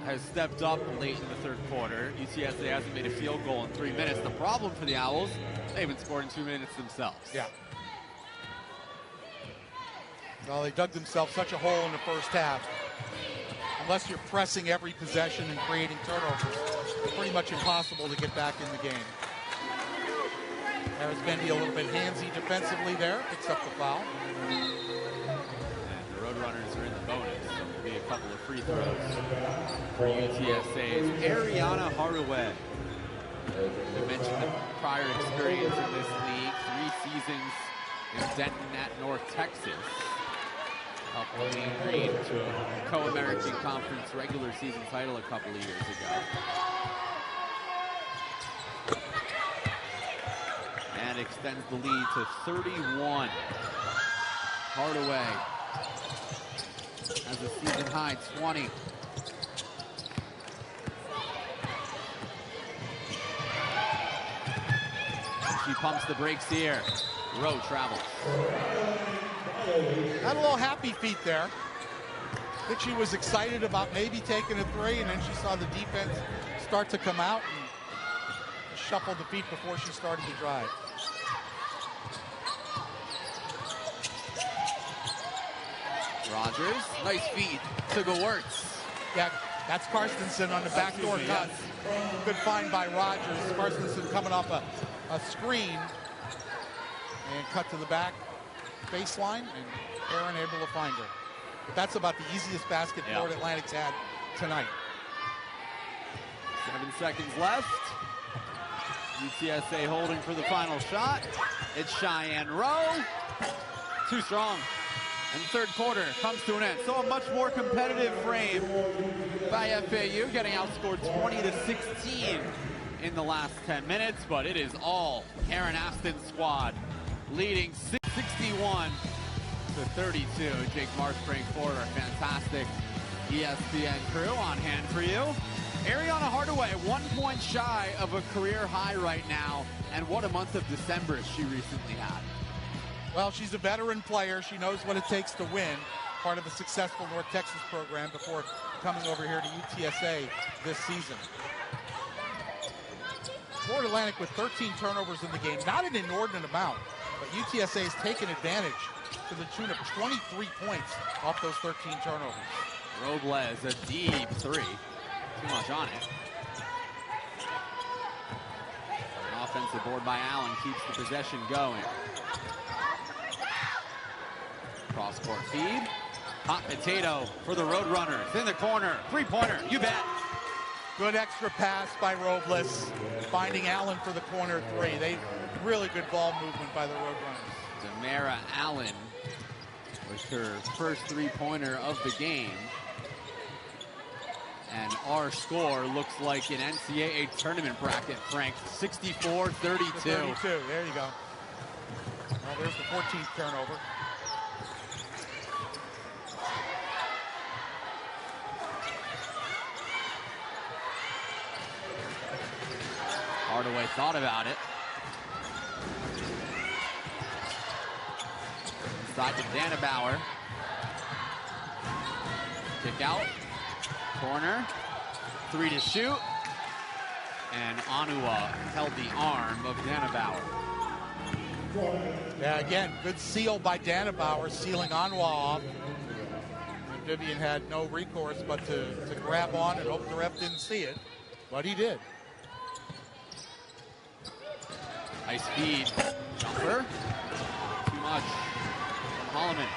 has stepped up late in the third quarter. UTSA hasn't made a field goal in 3 minutes. The problem for the Owls, they haven't scored in 2 minutes themselves.
Yeah. Well, they dug themselves such a hole in the first half. Unless you're pressing every possession and creating turnovers, it's pretty much impossible to get back in the game. Harris Bendy a little bit handsy defensively there, picks up the foul.
And the Roadrunners are in the bonus, so it'll be a couple of free throws for UTSA's Ereauna Hardaway. I mentioned the prior experience in this league, 3 seasons in Denton at North Texas. Helped Mean Green to a Co-American Conference regular season title a couple of years ago. And extends the lead to 31. Hardaway has a season high 20. She pumps the brakes here. Rowe travels.
Had a little happy feet there. I think she was excited about maybe taking a 3, and then she saw the defense start to come out and shuffled the feet before she started to drive.
Rogers, nice feed to Gewurz.
Yeah, that's Karstensen on the backdoor cut. Good find by Rogers. Karstensen coming off a screen and cut to the back baseline, and Aaron able to find her. But that's about the easiest basket Florida Atlantic's had tonight.
7 seconds left. UTSA holding for the final shot. It's Cheyenne Rowe. Too strong. And the third quarter comes to an end. So a much more competitive frame by FAU, getting outscored 20-16 in the last 10 minutes. But it is all Karen Aston's squad, leading 61-32. Jake Marsh bringing forward our fantastic ESPN crew on hand for you. Ereauna Hardaway, 1 point shy of a career high right now. And what a month of December she recently had.
Well, she's a veteran player. She knows what it takes to win. Part of a successful North Texas program before coming over here to UTSA this season. Florida Atlantic with 13 turnovers in the game. Not an inordinate amount, but UTSA has taken advantage to the tune of 23 points off those 13 turnovers.
Robles, a deep 3. Too much on it. An offensive board by Allen keeps the possession going. Cross-court feed. Hot potato for the Roadrunners. In the corner. 3-pointer. You bet.
Good extra pass by Robles. Finding Allen for the corner 3. Really good ball movement by the Roadrunners.
Demara Allen with her first 3-pointer of the game. And our score looks like an NCAA tournament bracket, Frank. 64-32.
32. There you go. Well, there's the 14th turnover.
Hardaway thought about it. Inside to Danabauer. Kick out. Corner. 3 to shoot. And Anua held the arm of Danabauer.
Yeah, again, good seal by Danabauer, sealing Anua off. And Vivian had no recourse but to grab on and hope the ref didn't see it. But he did.
Nice feed. Jumper. Too much from Holloman.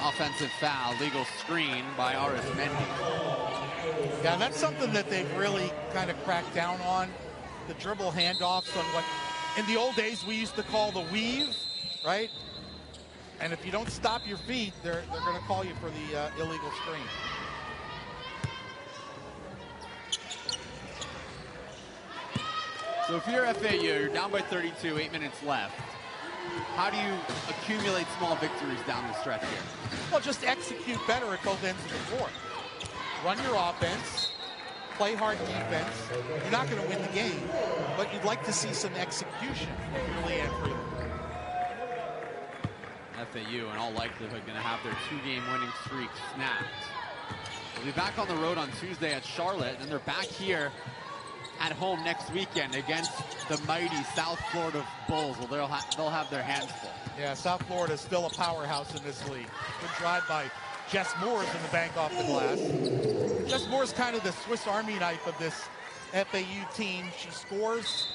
Offensive foul, legal screen by Arismendi.
Yeah, that's something that they've really kind of cracked down on. The dribble handoffs on what, in the old days, we used to call the weave, right? And if you don't stop your feet, they're going to call you for the illegal screen.
So if you're FAU, you're down by 32, 8 minutes left. How do you accumulate small victories down the stretch here?
Well, just execute better at both ends of the floor. Run your offense, play hard defense. You're not going to win the game, but you'd like to see some execution from Leanne Freeland.
FAU, in all likelihood, going to have their 2-game winning streak snapped. They'll be back on the road on Tuesday at Charlotte, and they're back here at home next weekend against the mighty South Florida Bulls. Well, they'll have their hands full.
Yeah, South Florida is still a powerhouse in this league. Good drive by Jess Moores in the bank off the glass. Jess Moores kind of the Swiss Army knife of this FAU team. She scores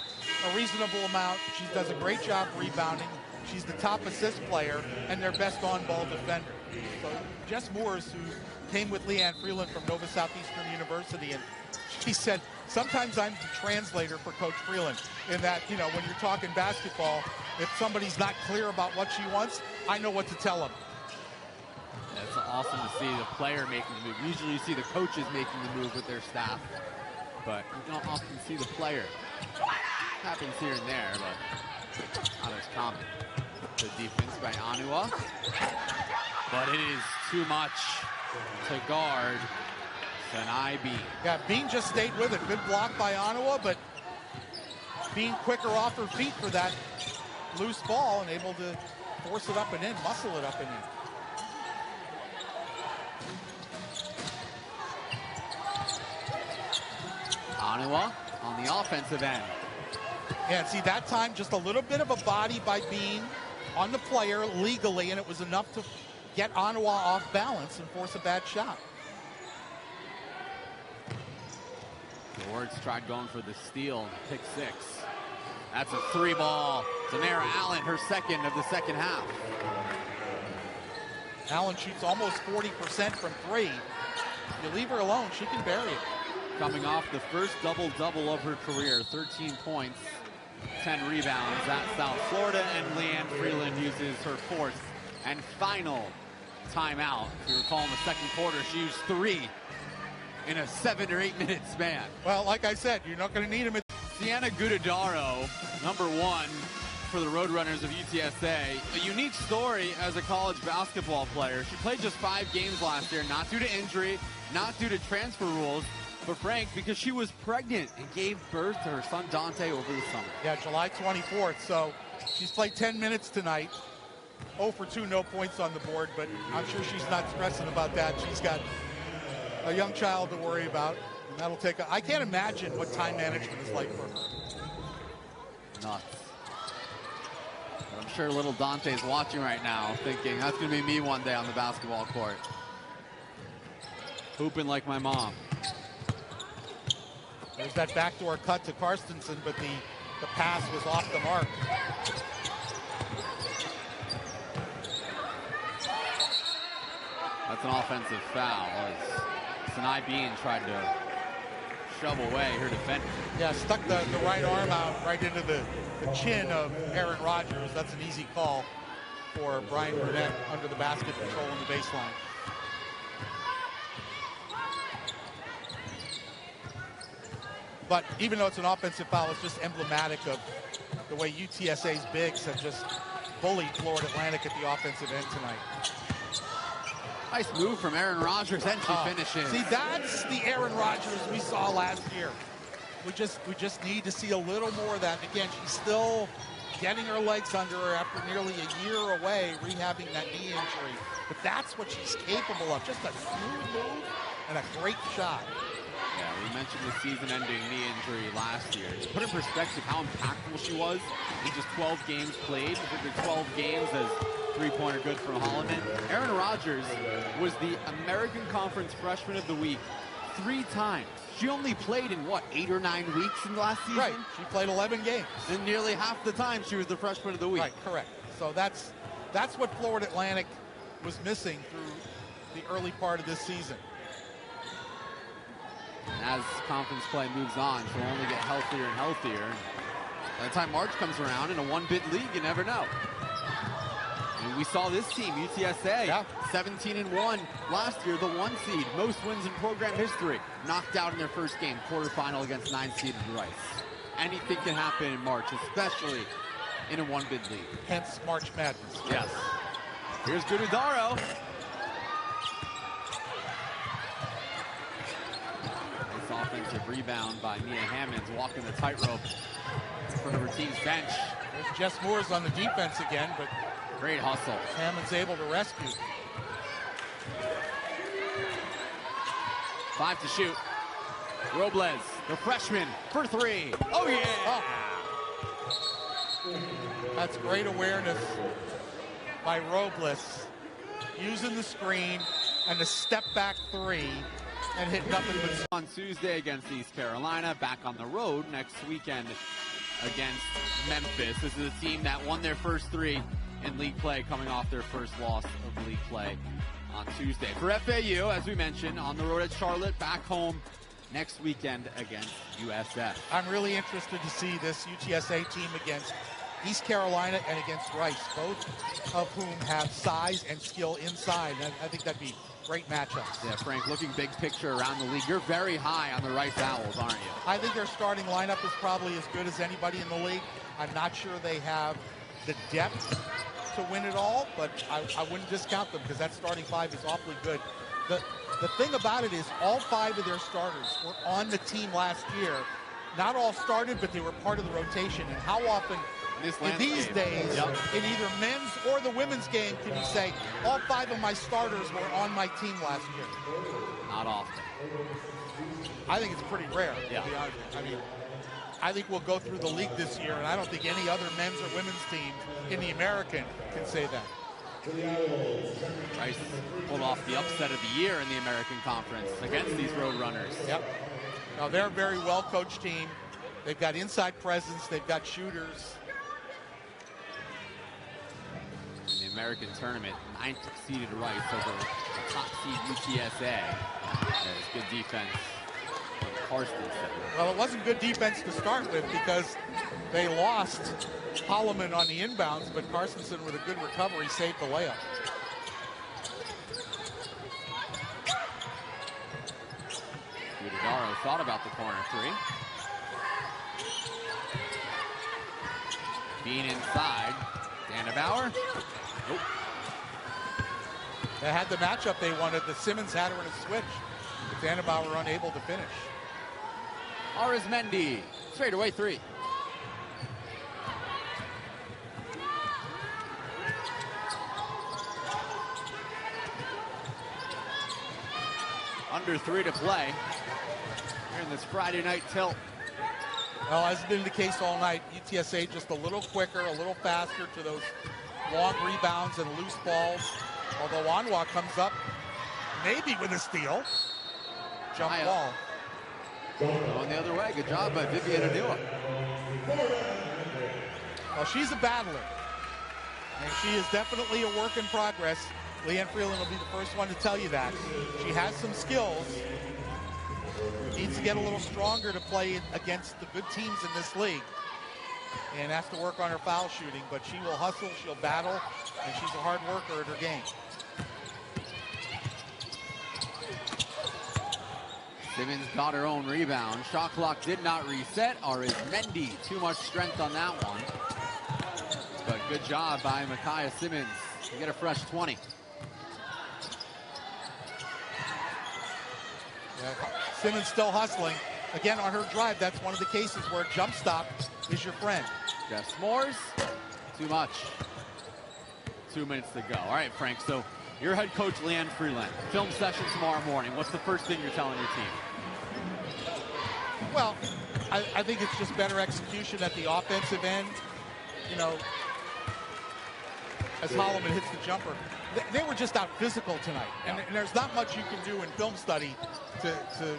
a reasonable amount. She does a great job rebounding. She's the top assist player and their best on-ball defender. So Jess Moores, who came with Leanne Freeland from Nova Southeastern University, and she said, sometimes I'm the translator for Coach Freeland in that, you know, when you're talking basketball, if somebody's not clear about what she wants, I know what to tell them.
It's awesome to see the player making the move. Usually you see the coaches making the move with their staff, but you don't often see the player. Happens here and there, but not as common. The defense by Anua, but it is too much to guard Sanai Bean.
Yeah, Bean just stayed with it. Good block by Anua, but Bean quicker off her feet for that loose ball and able to force it up and in, muscle it up and in.
Anua on the offensive end.
Yeah, and see that time just a little bit of a body by Bean on the player legally, and it was enough to get Anua off balance and force a bad shot.
George tried going for the steal, pick 6. That's a 3-ball. Tamara Allen, her second of the second half.
Allen shoots almost 40% from 3. If you leave her alone, she can bury it.
Coming off the first double-double of her career, 13 points, 10 rebounds at South Florida, and Leanne Freeland uses her fourth and final timeout. If you recall in the second quarter, she used 3 in a 7 or 8 minute span.
Well, like I said, you're not going to need them.
Sienna Gudadaro, number 1 for the Roadrunners of UTSA. A unique story as a college basketball player. She played just 5 games last year, not due to injury, not due to transfer rules, but Frank, because she was pregnant and gave birth to her son Dante over the summer.
Yeah, July 24th. So she's played 10 minutes tonight. 0 for 2, no points on the board, but I'm sure she's not stressing about that. She's got a young child to worry about, and that'll take I can't imagine what time management is like for her.
Nuts. But I'm sure little Dante's watching right now thinking, that's going to be me one day on the basketball court. Hooping like my mom.
There's that backdoor cut to Karstensen, but the pass was off the mark.
That's an offensive foul as Sanai Bean tried to shove away her defender.
Yeah, stuck the right arm out right into the chin of Aaron Rodgers. That's an easy call for Brian Burnett under the basket, controlling the baseline. But even though it's an offensive foul, it's just emblematic of the way UTSA's bigs have just bullied Florida Atlantic at the offensive end tonight.
Nice move from Aaron Rodgers, and she finishes.
See, that's the Aaron Rodgers we saw last year. We just need to see a little more of that. Again, she's still getting her legs under her after nearly a year away, rehabbing that knee injury. But that's what she's capable of. Just a smooth move and a great shot.
Yeah, we mentioned the season-ending knee injury last year. To put in perspective how impactful she was in just 12 games played, the 12 games as three-pointer good from Holloman. Aaron Rodgers was the American Conference Freshman of the Week 3 times. She only played in, what, 8 or 9 weeks in the last season?
Right, she played 11 games.
And nearly half the time she was the Freshman of the Week.
Right, correct. So that's what Florida Atlantic was missing through the early part of this season.
And as conference play moves on, she'll only get healthier and healthier. By the time March comes around in a one-bid league, you never know. And we saw this team, UTSA, 17-1 last year, the 1 seed, most wins in program history, knocked out in their first game, quarterfinal against 9-seeded Rice. Anything can happen in March, especially in a one-bid league.
Hence March Madness.
Yes. Here's Gudadaro. Nice offensive rebound by Mia Hammonds, walking the tightrope in front of her team's bench.
There's Jess Moores on the defense again, but
great hustle.
Hammond's able to rescue.
5 to shoot. Robles, the freshman, for 3. Oh, yeah!
Oh. That's great awareness by Robles. Using the screen and the step back 3. and hit nothing but
on Tuesday against East Carolina, back on the road next weekend against Memphis. This is a team that won their first 3 in league play, coming off their first loss of league play on Tuesday. For FAU, as we mentioned, on the road at Charlotte, back home next weekend against USF.
I'm really interested to see this UTSA team against East Carolina and against Rice, both of whom have size and skill inside. And I think that'd be great matchups.
Yeah, Frank, looking big picture around the league, you're very high on the Rice Owls, aren't you?
I think their starting lineup is probably as good as anybody in the league. I'm not sure they have the depth to win it all, but I wouldn't discount them because that starting 5 is awfully good. The thing about it is all 5 of their starters were on the team last year. Not all started, but they were part of the rotation. And how often in these days, in either men's or the women's game, can you say, all 5 of my starters were on my team last year?
Not often.
I think it's pretty rare,
yeah.
to be honest. I mean, I think we'll go through the league this year, and I don't think any other men's or women's team in the American can say that.
Rice pulled off the upset of the year in the American Conference against these Roadrunners.
Yep. Now, they're a very well-coached team. They've got inside presence. They've got shooters.
In the American tournament, 9th seeded Rice over the top seed UTSA. There's good defense from Carstens.
Well, it wasn't good defense to start with because they lost Holloman on the inbounds, but Carstensen with a good recovery saved the layup.
Udadaro thought about the corner 3. Being inside, Danebauer. Nope.
They had the matchup they wanted. The Simmons had her in a switch. But Danebauer unable to finish.
Arizmendi, straight away 3. Under 3 to play here in this Friday night tilt.
Well, as has been the case all night, UTSA just a little quicker, a little faster to those long rebounds and loose balls. Although Anwa comes up maybe with a steal. Jump ball.
Going the other way. Good job by Vivian Anua.
Well, she's a battler. And she is definitely a work in progress. Leanne Freeland will be the first one to tell you that. She has some skills. Needs to get a little stronger to play against the good teams in this league. And has to work on her foul shooting. But she will hustle, she'll battle, and she's a hard worker at her game.
Simmons got her own rebound. Shot clock did not reset. Arizmendi, too much strength on that one. But good job by Micaiah Simmons to get a fresh 20.
Yeah, Simmons still hustling. Again, on her drive, that's one of the cases where jump stop is your friend.
Jeff S'mores, too much. 2 minutes to go. All right, Frank, so your head coach, Leanne Freeland, film session tomorrow morning. What's the first thing you're telling your team?
Well, I think it's just better execution at the offensive end. You know, as Holloman hits the jumper. They were just out physical tonight. And there's not much you can do in film study to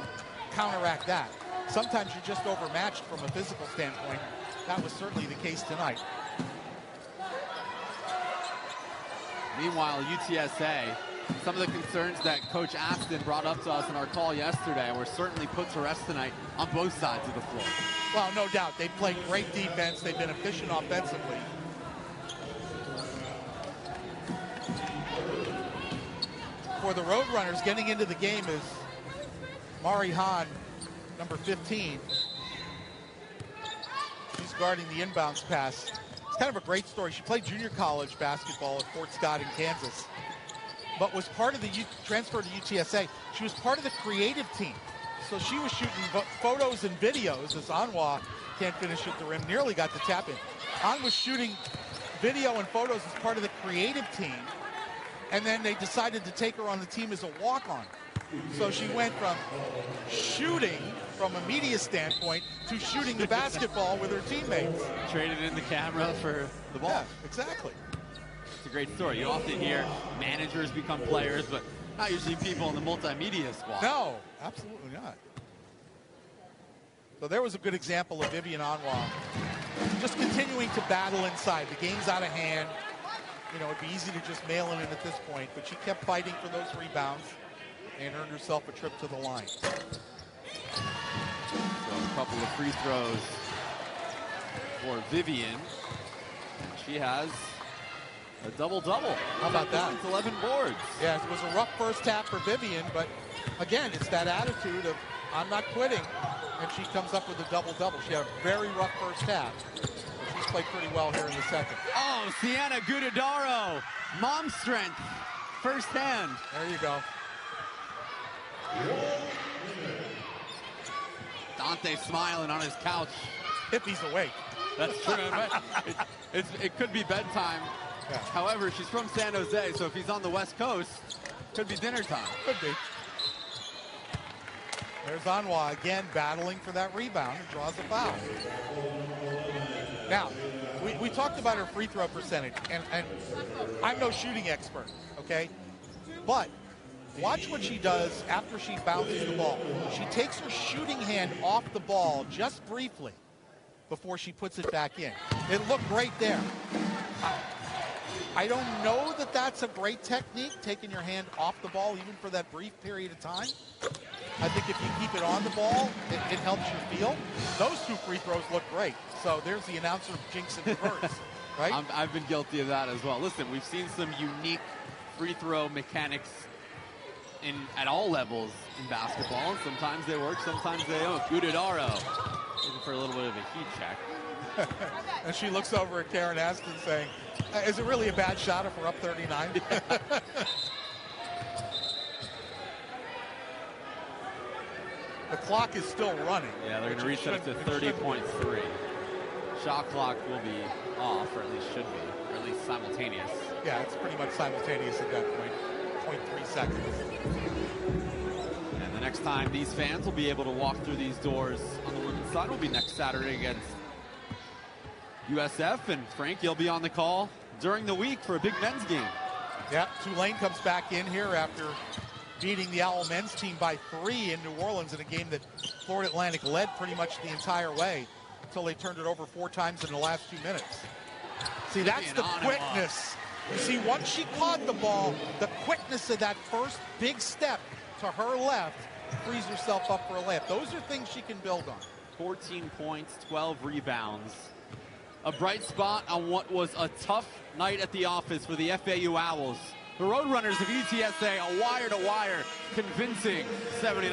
counteract that. Sometimes you're just overmatched from a physical standpoint. That was certainly the case tonight.
Meanwhile, UTSA, some of the concerns that Coach Aston brought up to us in our call yesterday were certainly put to rest tonight on both sides of the floor.
Well, no doubt. They've played great defense. They've been efficient offensively. For the Roadrunners, getting into the game is Mari Hahn, number 15. She's guarding the inbounds pass. It's kind of a great story. She played junior college basketball at Fort Scott in Kansas, but was part of the transfer to UTSA. She was part of the creative team. So she was shooting photos and videos as Anwa can't finish at the rim, nearly got the tap in. An was shooting video and photos as part of the creative team, and then they decided to take her on the team as a walk-on. So she went from shooting from a media standpoint to shooting the basketball with her teammates.
Traded in the camera for the ball.
Yeah, exactly.
a great story. You often hear managers become players, but not usually people in the multimedia squad.
No, absolutely not. So there was a good example of Vivian Anwa just continuing to battle inside. The game's out of hand. You know, it'd be easy to just mail him in at this point, but she kept fighting for those rebounds and earned herself a trip to the line.
So a couple of free throws for Vivian. She has a double-double.
How about that?
11 boards.
Yeah, it was a rough first half for Vivian, but again, it's that attitude of I'm not quitting, and she comes up with a double-double. She had a very rough first half, but she's played pretty well here in the second.
Oh, Sienna Gudadaro, mom strength, firsthand.
There you go.
Dante smiling on his couch.
If he's awake.
That's true. It could be bedtime.
Yeah.
However, she's from San Jose, so if he's on the West Coast, could be dinner time.
Could be. There's Anwa again battling for that rebound and draws a foul. Now, we talked about her free throw percentage, and I'm no shooting expert, okay? But watch what she does after she bounces the ball. She takes her shooting hand off the ball just briefly before she puts it back in. It looked great there. I don't know that that's a great technique, taking your hand off the ball even for that brief period of time. I think if you keep it on the ball, it helps your feel. Those two free throws look great. So there's the announcer jinx in reverse, right?
I've been guilty of that as well. Listen, we've seen some unique free throw mechanics at all levels in basketball. And sometimes they work, sometimes they don't. Gudadaro looking for a little bit of a heat check.
And she looks over at Karen Aston saying, is it really a bad shot if we're up 39? The clock is still running.
Yeah, they're going to reset it to 30.3. Shot clock will be off, or at least should be, or at least simultaneous.
Yeah, it's pretty much simultaneous at that point. 0.3 seconds.
And the next time these fans will be able to walk through these doors on the women's side will be next Saturday against USF. And Frank, you'll be on the call during the week for a big men's game.
Yep, Tulane comes back in here after beating the Owl men's team by 3 in New Orleans in a game that Florida Atlantic led pretty much the entire way until they turned it over 4 times in the last 2 minutes. See, that's the quickness. You see, once she caught the ball, the quickness of that first big step to her left frees herself up for a layup. Those are things she can build on. 14
points, 12 rebounds. A bright spot on what was a tough night at the office for the FAU Owls. The Roadrunners of UTSA, a wire-to-wire, convincing 79.